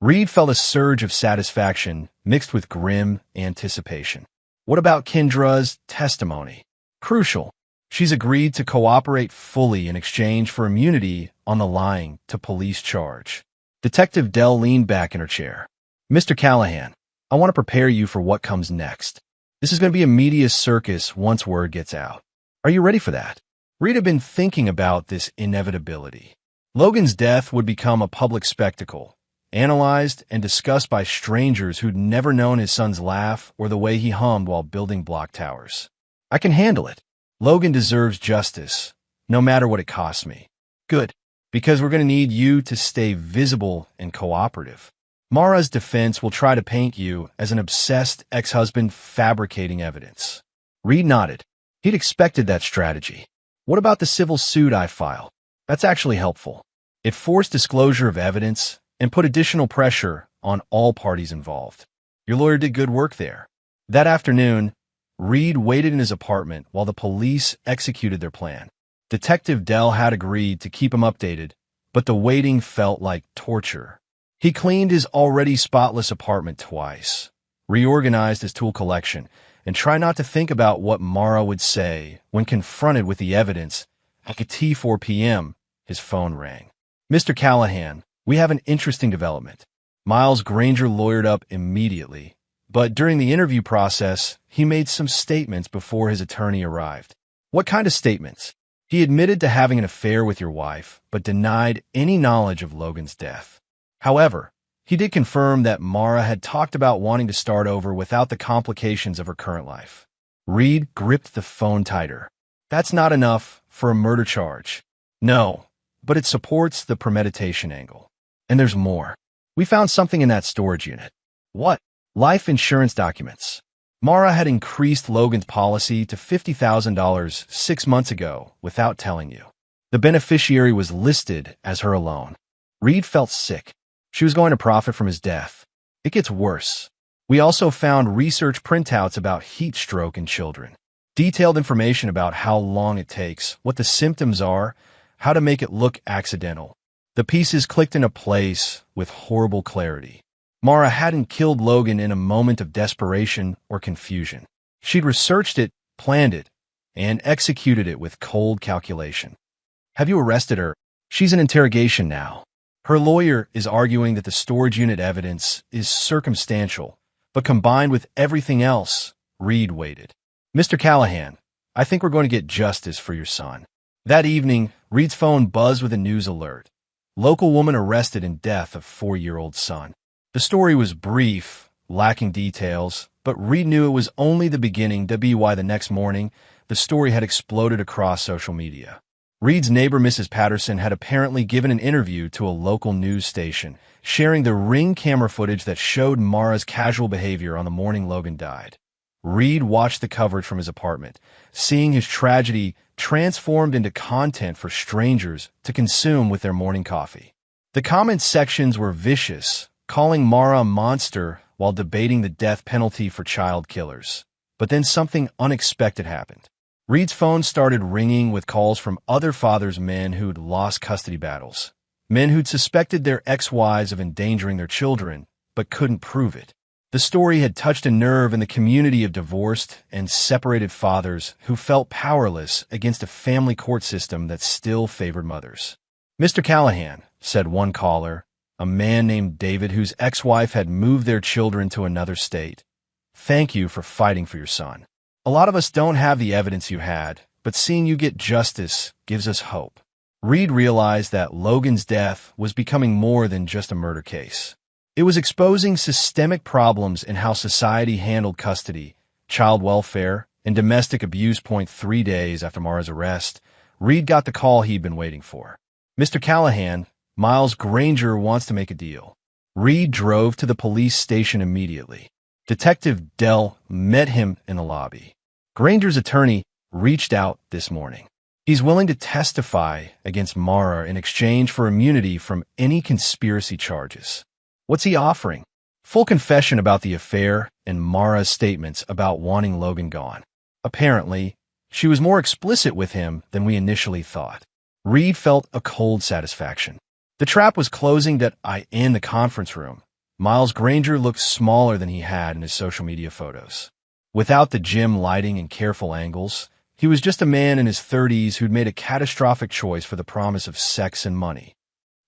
Reed felt a surge of satisfaction mixed with grim anticipation. What about Kendra's testimony? Crucial. She's agreed to cooperate fully in exchange for immunity on the lying to police charge. Detective Dell leaned back in her chair. Mr. Callahan, I want to prepare you for what comes next. This is going to be a media circus once word gets out. Are you ready for that? Reed had been thinking about this inevitability. Logan's death would become a public spectacle, analyzed and discussed by strangers who'd never known his son's laugh or the way he hummed while building block towers. I can handle it. Logan deserves justice, no matter what it costs me. Good, because we're going to need you to stay visible and cooperative. Mara's defense will try to paint you as an obsessed ex-husband fabricating evidence. Reed nodded. He'd expected that strategy. What about the civil suit I filed? That's actually helpful. It forced disclosure of evidence and put additional pressure on all parties involved. Your lawyer did good work there. That afternoon, Reed waited in his apartment while the police executed their plan. Detective Dell had agreed to keep him updated, but the waiting felt like torture. He cleaned his already spotless apartment twice, reorganized his tool collection, and tried not to think about what Mara would say when confronted with the evidence. At 4 p.m., his phone rang. Mr. Callahan, we have an interesting development. Miles Granger lawyered up immediately, but during the interview process, he made some statements before his attorney arrived. What kind of statements? He admitted to having an affair with your wife, but denied any knowledge of Logan's death. However, he did confirm that Mara had talked about wanting to start over without the complications of her current life. Reed gripped the phone tighter. That's not enough for a murder charge. No, but it supports the premeditation angle. And there's more. We found something in that storage unit. What? Life insurance documents. Mara had increased Logan's policy to $50,000 6 months ago without telling you. The beneficiary was listed as her alone. Reed felt sick. She was going to profit from his death. It gets worse. We also found research printouts about heat stroke in children. Detailed information about how long it takes, what the symptoms are, how to make it look accidental. The pieces clicked into place with horrible clarity. Mara hadn't killed Logan in a moment of desperation or confusion. She'd researched it, planned it, and executed it with cold calculation. Have you arrested her? She's in interrogation now. Her lawyer is arguing that the storage unit evidence is circumstantial, but combined with everything else, Reed waited. Mr. Callahan, I think we're going to get justice for your son. That evening, Reed's phone buzzed with a news alert. Local woman arrested in death of 4-year-old son. The story was brief, lacking details, but Reed knew it was only the beginning to be why the next morning, the story had exploded across social media. Reed's neighbor, Mrs. Patterson, had apparently given an interview to a local news station, sharing the Ring camera footage that showed Mara's casual behavior on the morning Logan died. Reed watched the coverage from his apartment, seeing his tragedy transformed into content for strangers to consume with their morning coffee. The comment sections were vicious, calling Mara a monster while debating the death penalty for child killers. But then something unexpected happened. Reed's phone started ringing with calls from other fathers' men who'd lost custody battles, men who'd suspected their ex-wives of endangering their children, but couldn't prove it. The story had touched a nerve in the community of divorced and separated fathers who felt powerless against a family court system that still favored mothers. Mr. Callahan, said one caller, a man named David whose ex-wife had moved their children to another state. Thank you for fighting for your son. A lot of us don't have the evidence you had, but seeing you get justice gives us hope. Reed realized that Logan's death was becoming more than just a murder case. It was exposing systemic problems in how society handled custody, child welfare, and domestic abuse. 3 days after Mara's arrest, Reed got the call he'd been waiting for. Mr. Callahan, Miles Granger wants to make a deal. Reed drove to the police station immediately. Detective Dell met him in the lobby. Granger's attorney reached out this morning. He's willing to testify against Mara in exchange for immunity from any conspiracy charges. What's he offering? Full confession about the affair and Mara's statements about wanting Logan gone. Apparently, she was more explicit with him than we initially thought. Reed felt a cold satisfaction. The trap was closing in the conference room. Miles Granger looked smaller than he had in his social media photos. Without the gym lighting and careful angles, he was just a man in his 30s who'd made a catastrophic choice for the promise of sex and money.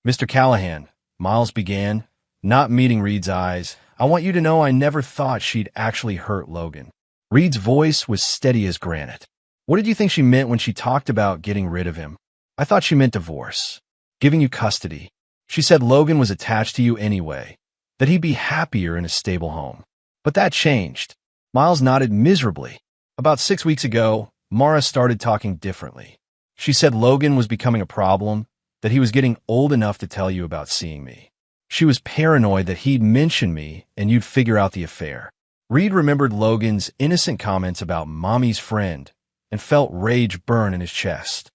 Mr. Callahan, Miles began, not meeting Reed's eyes, I want you to know I never thought she'd actually hurt Logan. Reed's voice was steady as granite. What did you think she meant when she talked about getting rid of him? I thought she meant divorce. Giving you custody. She said Logan was attached to you anyway, that he'd be happier in a stable home. But that changed. Miles nodded miserably. About 6 weeks ago, Mara started talking differently. She said Logan was becoming a problem, that he was getting old enough to tell you about seeing me. She was paranoid that he'd mention me and you'd figure out the affair. Reed remembered Logan's innocent comments about Mommy's friend and felt rage burn in his chest.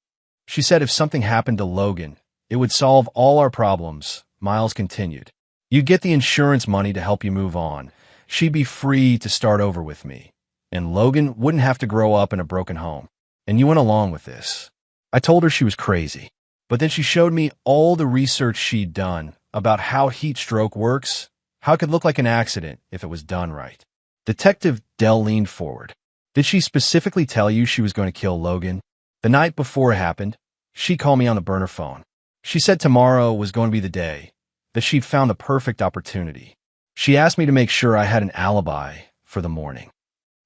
She said if something happened to Logan, it would solve all our problems, Miles continued. You'd get the insurance money to help you move on. She'd be free to start over with me. And Logan wouldn't have to grow up in a broken home. And you went along with this. I told her she was crazy. But then she showed me all the research she'd done about how heat stroke works, how it could look like an accident if it was done right. Detective Dell leaned forward. Did she specifically tell you she was going to kill Logan? The night before it happened, she called me on the burner phone. She said tomorrow was going to be the day, that she'd found the perfect opportunity. She asked me to make sure I had an alibi for the morning.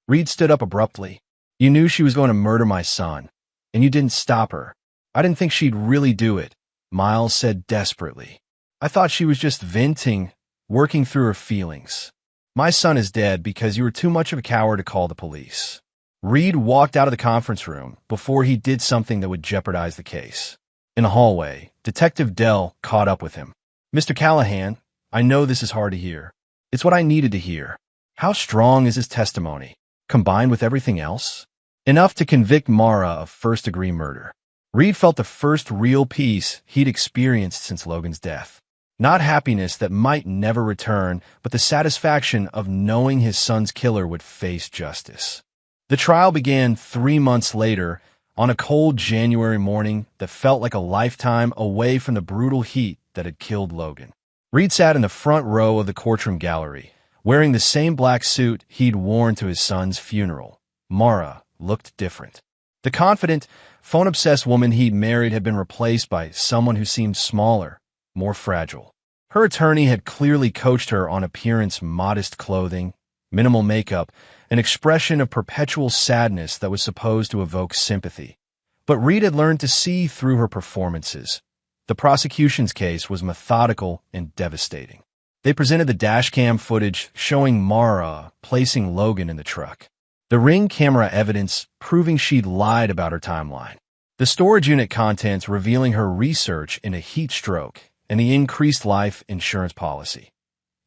Reed stood up abruptly. You knew she was going to murder my son, and you didn't stop her. I didn't think she'd really do it, Miles said desperately. I thought she was just venting, working through her feelings. My son is dead because you were too much of a coward to call the police. Reed walked out of the conference room before he did something that would jeopardize the case. In the hallway, Detective Dell caught up with him. Mr. Callahan, I know this is hard to hear. It's what I needed to hear. How strong is his testimony, combined with everything else? Enough to convict Mara of first-degree murder. Reed felt the first real peace he'd experienced since Logan's death. Not happiness that might never return, but the satisfaction of knowing his son's killer would face justice. The trial began 3 months later, on a cold January morning that felt like a lifetime away from the brutal heat that had killed Logan. Reed sat in the front row of the courtroom gallery, wearing the same black suit he'd worn to his son's funeral. Mara looked different. The confident, phone-obsessed woman he'd married had been replaced by someone who seemed smaller, more fragile. Her attorney had clearly coached her on appearance, modest clothing, minimal makeup, an expression of perpetual sadness that was supposed to evoke sympathy. But Reed had learned to see through her performances. The prosecution's case was methodical and devastating. They presented the dashcam footage showing Mara placing Logan in the truck. The Ring camera evidence proving she'd lied about her timeline. The storage unit contents revealing her research into heat stroke and the increased life insurance policy.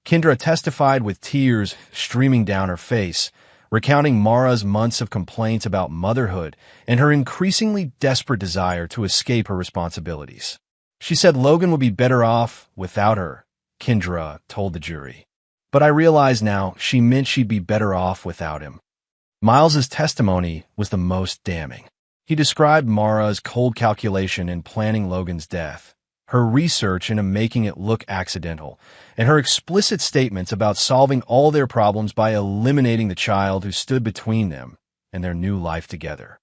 Kendra testified with tears streaming down her face, recounting Mara's months of complaints about motherhood and her increasingly desperate desire to escape her responsibilities. She said Logan would be better off without her, Kendra told the jury. But I realize now she meant she'd be better off without him. Miles's testimony was the most damning. He described Mara's cold calculation in planning Logan's death, her research into making it look accidental, and her explicit statements about solving all their problems by eliminating the child who stood between them and their new life together.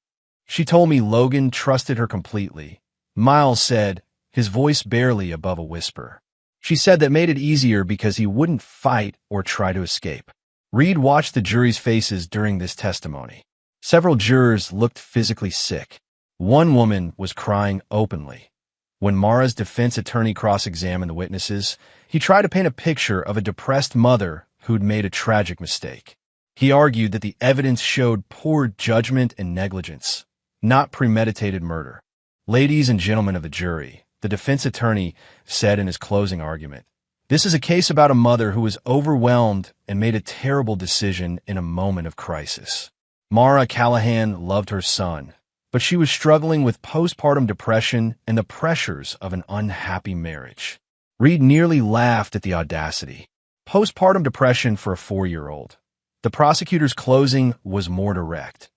She told me Logan trusted her completely, Miles said, his voice barely above a whisper. She said that made it easier because he wouldn't fight or try to escape. Reed watched the jury's faces during this testimony. Several jurors looked physically sick. One woman was crying openly. When Mara's defense attorney cross-examined the witnesses, he tried to paint a picture of a depressed mother who'd made a tragic mistake. He argued that the evidence showed poor judgment and negligence, not premeditated murder. Ladies and gentlemen of the jury, the defense attorney said in his closing argument, this is a case about a mother who was overwhelmed and made a terrible decision in a moment of crisis. Mara Callahan loved her son, but she was struggling with postpartum depression and the pressures of an unhappy marriage. Reed nearly laughed at the audacity. Postpartum depression for a 4-year-old. The prosecutor's closing was more direct.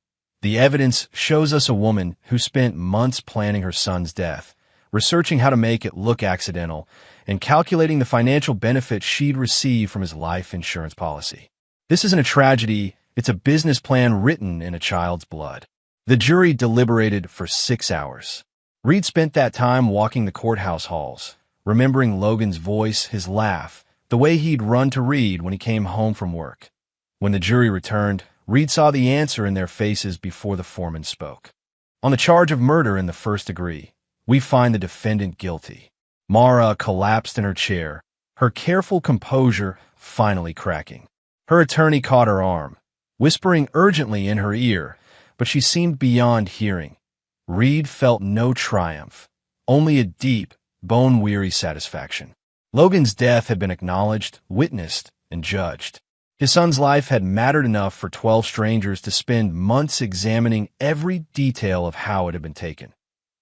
The evidence shows us a woman who spent months planning her son's death, researching how to make it look accidental, and calculating the financial benefit she'd receive from his life insurance policy. This isn't a tragedy, it's a business plan written in a child's blood. The jury deliberated for 6 hours. Reed spent that time walking the courthouse halls, remembering Logan's voice, his laugh, the way he'd run to Reed when he came home from work. When the jury returned, Reed saw the answer in their faces before the foreman spoke. On the charge of murder in the first degree, we find the defendant guilty. Mara collapsed in her chair, her careful composure finally cracking. Her attorney caught her arm, whispering urgently in her ear, but she seemed beyond hearing. Reed felt no triumph, only a deep, bone-weary satisfaction. Logan's death had been acknowledged, witnessed, and judged. His son's life had mattered enough for 12 strangers to spend months examining every detail of how it had been taken.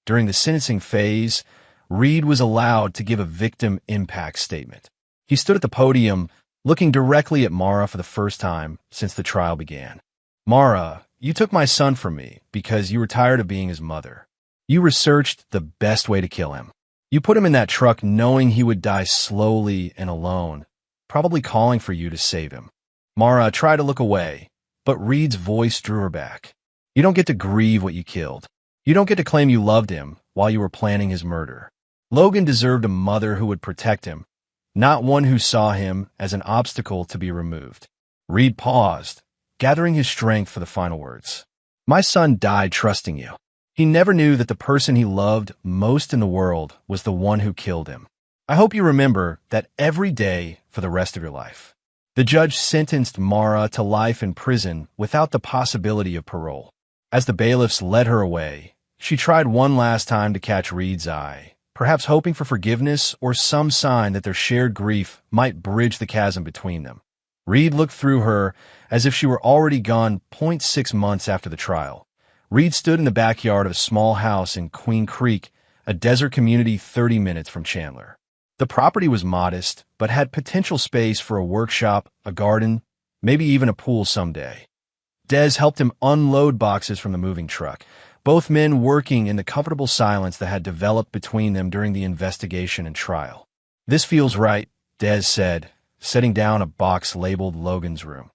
During the sentencing phase, Reed was allowed to give a victim impact statement. He stood at the podium, looking directly at Mara for the first time since the trial began. "Mara, you took my son from me because you were tired of being his mother. You researched the best way to kill him. You put him in that truck knowing he would die slowly and alone, probably calling for you to save him." Mara tried to look away, but Reed's voice drew her back. "You don't get to grieve what you killed. You don't get to claim you loved him while you were planning his murder. Logan deserved a mother who would protect him, not one who saw him as an obstacle to be removed." Reed paused, gathering his strength for the final words. "My son died trusting you. He never knew that the person he loved most in the world was the one who killed him. I hope you remember that every day for the rest of your life." The judge sentenced Mara to life in prison without the possibility of parole. As the bailiffs led her away, she tried one last time to catch Reed's eye, perhaps hoping for forgiveness or some sign that their shared grief might bridge the chasm between them. Reed looked through her as if she were already gone 0.6 months after the trial. Reed stood in the backyard of a small house in Queen Creek, a desert community 30 minutes from Chandler. The property was modest, but had potential space for a workshop, a garden, maybe even a pool someday. Des helped him unload boxes from the moving truck, both men working in the comfortable silence that had developed between them during the investigation and trial. "This feels right," Des said, setting down a box labeled Logan's room.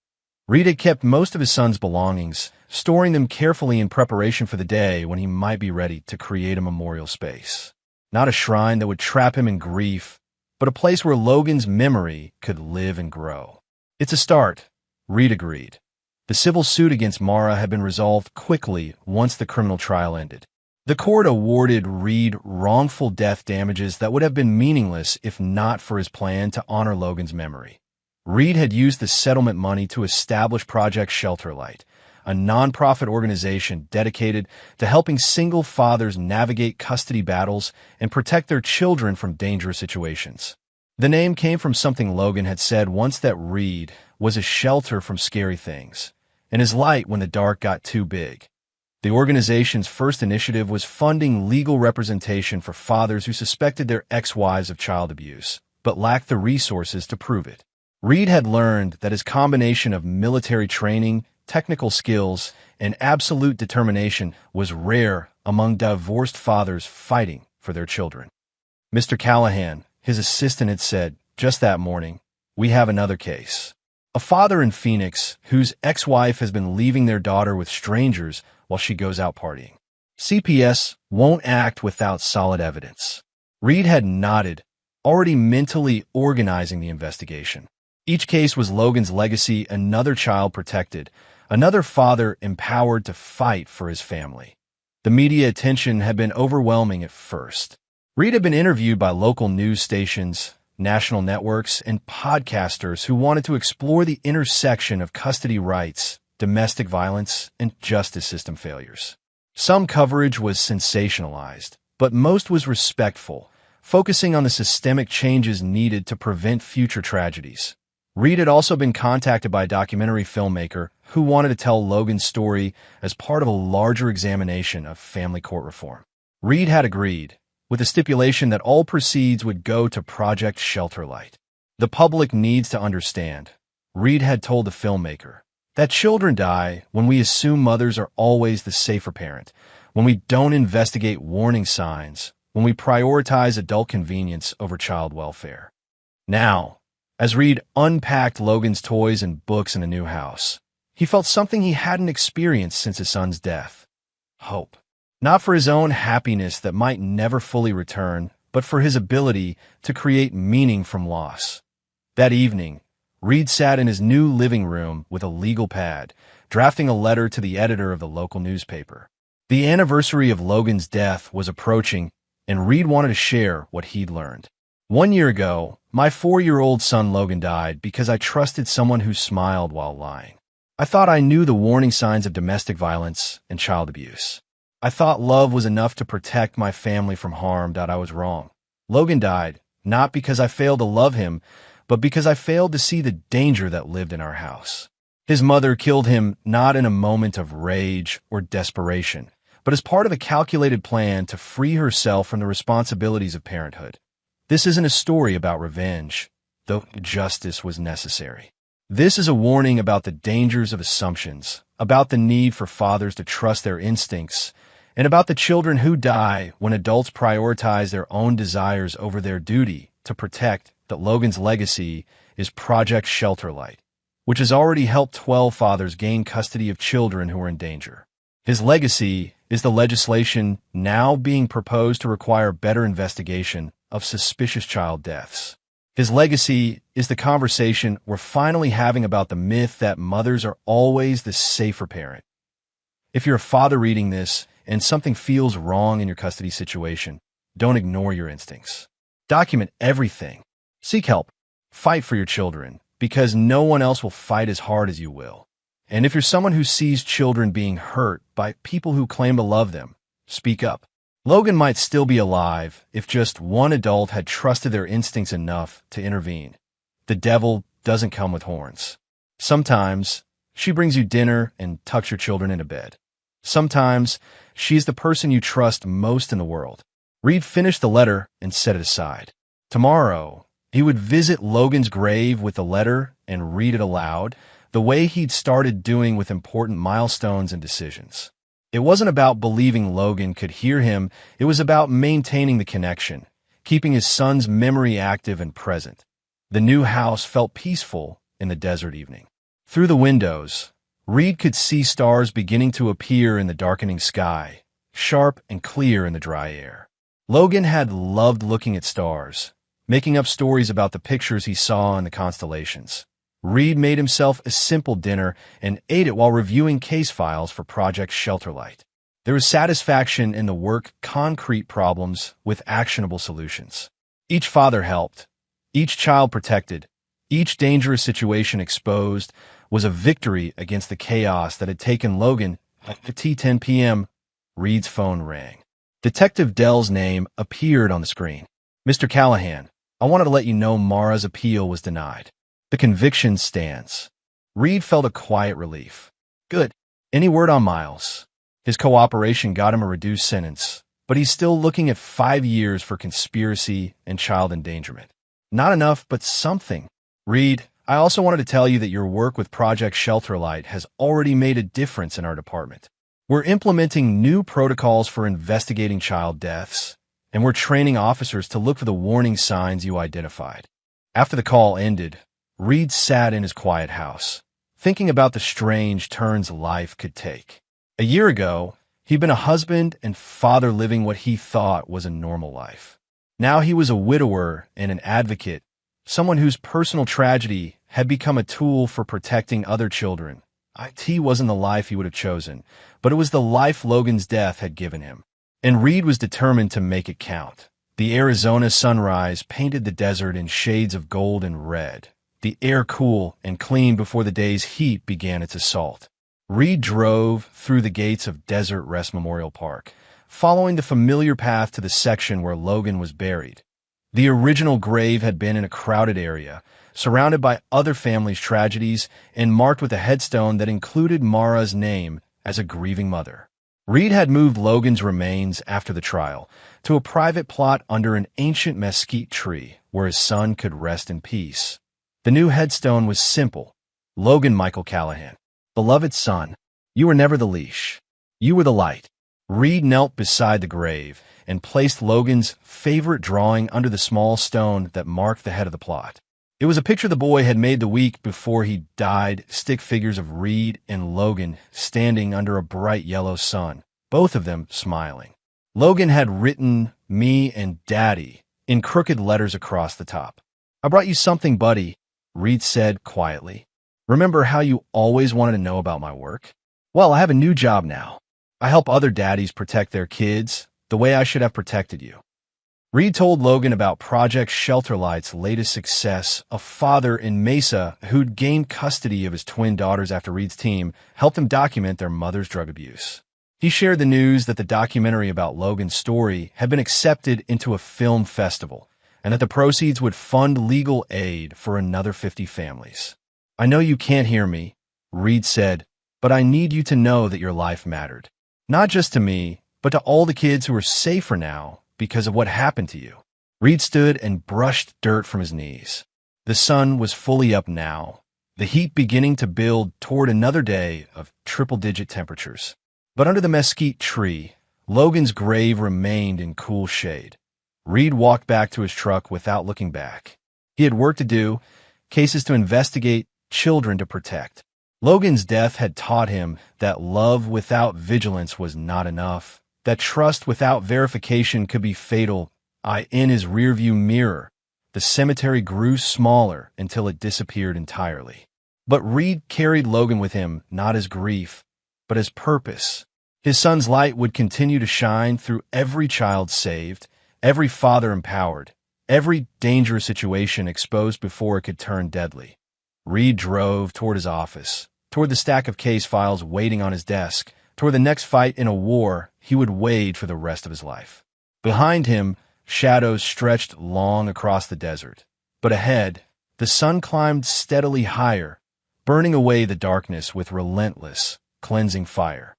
Reed had kept most of his son's belongings, storing them carefully in preparation for the day when he might be ready to create a memorial space. Not a shrine that would trap him in grief, but a place where Logan's memory could live and grow. "It's a start," Reed agreed. The civil suit against Mara had been resolved quickly once the criminal trial ended. The court awarded Reed wrongful death damages that would have been meaningless if not for his plan to honor Logan's memory. Reed had used the settlement money to establish Project Shelterlight, a nonprofit organization dedicated to helping single fathers navigate custody battles and protect their children from dangerous situations. The name came from something Logan had said once, that Reed was a shelter from scary things, and his light when the dark got too big. The organization's first initiative was funding legal representation for fathers who suspected their ex-wives of child abuse, but lacked the resources to prove it. Reed had learned that his combination of military training, technical skills, and absolute determination was rare among divorced fathers fighting for their children. "Mr. Callahan," his assistant had said just that morning, "we have another case. A father in Phoenix whose ex-wife has been leaving their daughter with strangers while she goes out partying. CPS won't act without solid evidence." Reed had nodded, already mentally organizing the investigation. Each case was Logan's legacy, another child protected, another father empowered to fight for his family. The media attention had been overwhelming at first. Reed had been interviewed by local news stations, national networks, and podcasters who wanted to explore the intersection of custody rights, domestic violence, and justice system failures. Some coverage was sensationalized, but most was respectful, focusing on the systemic changes needed to prevent future tragedies. Reed had also been contacted by a documentary filmmaker who wanted to tell Logan's story as part of a larger examination of family court reform. Reed had agreed, with a stipulation that all proceeds would go to Project Shelterlight. The public needs to understand, Reed had told the filmmaker, that children die when we assume mothers are always the safer parent, when we don't investigate warning signs, when we prioritize adult convenience over child welfare. Now, as Reed unpacked Logan's toys and books in a new house, he felt something he hadn't experienced since his son's death. Hope. Not for his own happiness that might never fully return, but for his ability to create meaning from loss. That evening, Reed sat in his new living room with a legal pad, drafting a letter to the editor of the local newspaper. The anniversary of Logan's death was approaching, and Reed wanted to share what he'd learned. 1 year ago, my 4-year-old son Logan died because I trusted someone who smiled while lying. I thought I knew the warning signs of domestic violence and child abuse. I thought love was enough to protect my family from harm. I was wrong. Logan died, not because I failed to love him, but because I failed to see the danger that lived in our house. His mother killed him not in a moment of rage or desperation, but as part of a calculated plan to free herself from the responsibilities of parenthood. This isn't a story about revenge, though justice was necessary. This is a warning about the dangers of assumptions, about the need for fathers to trust their instincts, and about the children who die when adults prioritize their own desires over their duty to protect. That Logan's legacy is Project Shelterlight, which has already helped 12 fathers gain custody of children who are in danger. His legacy is the legislation now being proposed to require better investigation of suspicious child deaths. His legacy is the conversation we're finally having about the myth that mothers are always the safer parent. If you're a father reading this and something feels wrong in your custody situation, don't ignore your instincts. Document everything. Seek help. Fight for your children, because no one else will fight as hard as you will. And if you're someone who sees children being hurt by people who claim to love them, speak up. Logan might still be alive if just one adult had trusted their instincts enough to intervene. The devil doesn't come with horns. Sometimes she brings you dinner and tucks your children into bed. Sometimes she's the person you trust most in the world. Reed finished the letter and set it aside. Tomorrow, he would visit Logan's grave with the letter and read it aloud, the way he'd started doing with important milestones and decisions. It wasn't about believing Logan could hear him, it was about maintaining the connection, keeping his son's memory active and present. The new house felt peaceful in the desert evening. Through the windows, Reed could see stars beginning to appear in the darkening sky, sharp and clear in the dry air. Logan had loved looking at stars, making up stories about the pictures he saw in the constellations. Reed made himself a simple dinner and ate it while reviewing case files for Project Shelterlight. There was satisfaction in the work concrete problems with actionable solutions. Each father helped, each child protected, each dangerous situation exposed was a victory against the chaos that had taken Logan. At 10 p.m., Reed's phone rang. Detective Dell's name appeared on the screen. Mr. Callahan, I wanted to let you know Mara's appeal was denied. The conviction stands. Reed felt a quiet relief. Good. Any word on Miles? His cooperation got him a reduced sentence, but he's still looking at 5 years for conspiracy and child endangerment. Not enough, but something. Reed, I also wanted to tell you that your work with Project Shelterlight has already made a difference in our department. We're implementing new protocols for investigating child deaths, and we're training officers to look for the warning signs you identified. After the call ended, Reed sat in his quiet house, thinking about the strange turns life could take. A year ago, he'd been a husband and father living what he thought was a normal life. Now he was a widower and an advocate, someone whose personal tragedy had become a tool for protecting other children. IT wasn't the life he would have chosen, but it was the life Logan's death had given him. And Reed was determined to make it count. The Arizona sunrise painted the desert in shades of gold and red, the air cool and clean before the day's heat began its assault. Reed drove through the gates of Desert Rest Memorial Park, following the familiar path to the section where Logan was buried. The original grave had been in a crowded area, surrounded by other families' tragedies and marked with a headstone that included Mara's name as a grieving mother. Reed had moved Logan's remains after the trial to a private plot under an ancient mesquite tree where his son could rest in peace. The new headstone was simple. Logan Michael Callahan, beloved son, you were never the leash. You were the light. Reed knelt beside the grave and placed Logan's favorite drawing under the small stone that marked the head of the plot. It was a picture the boy had made the week before he died, stick figures of Reed and Logan standing under a bright yellow sun, both of them smiling. Logan had written "me" and "daddy" in crooked letters across the top. "I brought you something, buddy," Reed said quietly. "Remember how you always wanted to know about my work? Well, I have a new job now. I help other daddies protect their kids the way I should have protected you." Reed told Logan about Project Shelterlight's latest success. A father in Mesa who'd gained custody of his twin daughters after Reed's team helped him document their mother's drug abuse. He shared the news that the documentary about Logan's story had been accepted into a film festival and that the proceeds would fund legal aid for another 50 families. "I know you can't hear me," Reed said, "but I need you to know that your life mattered. Not just to me, but to all the kids who are safer now because of what happened to you." Reed stood and brushed dirt from his knees. The sun was fully up now, the heat beginning to build toward another day of triple-digit temperatures. But under the mesquite tree, Logan's grave remained in cool shade. Reed walked back to his truck without looking back. He had work to do, cases to investigate, children to protect. Logan's death had taught him that love without vigilance was not enough, that trust without verification could be fatal. In his rearview mirror, the cemetery grew smaller until it disappeared entirely. But Reed carried Logan with him, not as grief, but as purpose. His son's light would continue to shine through every child saved, every father empowered, every dangerous situation exposed before it could turn deadly. Reed drove toward his office, toward the stack of case files waiting on his desk, toward the next fight in a war he would wage for the rest of his life. Behind him, shadows stretched long across the desert. But ahead, the sun climbed steadily higher, burning away the darkness with relentless, cleansing fire.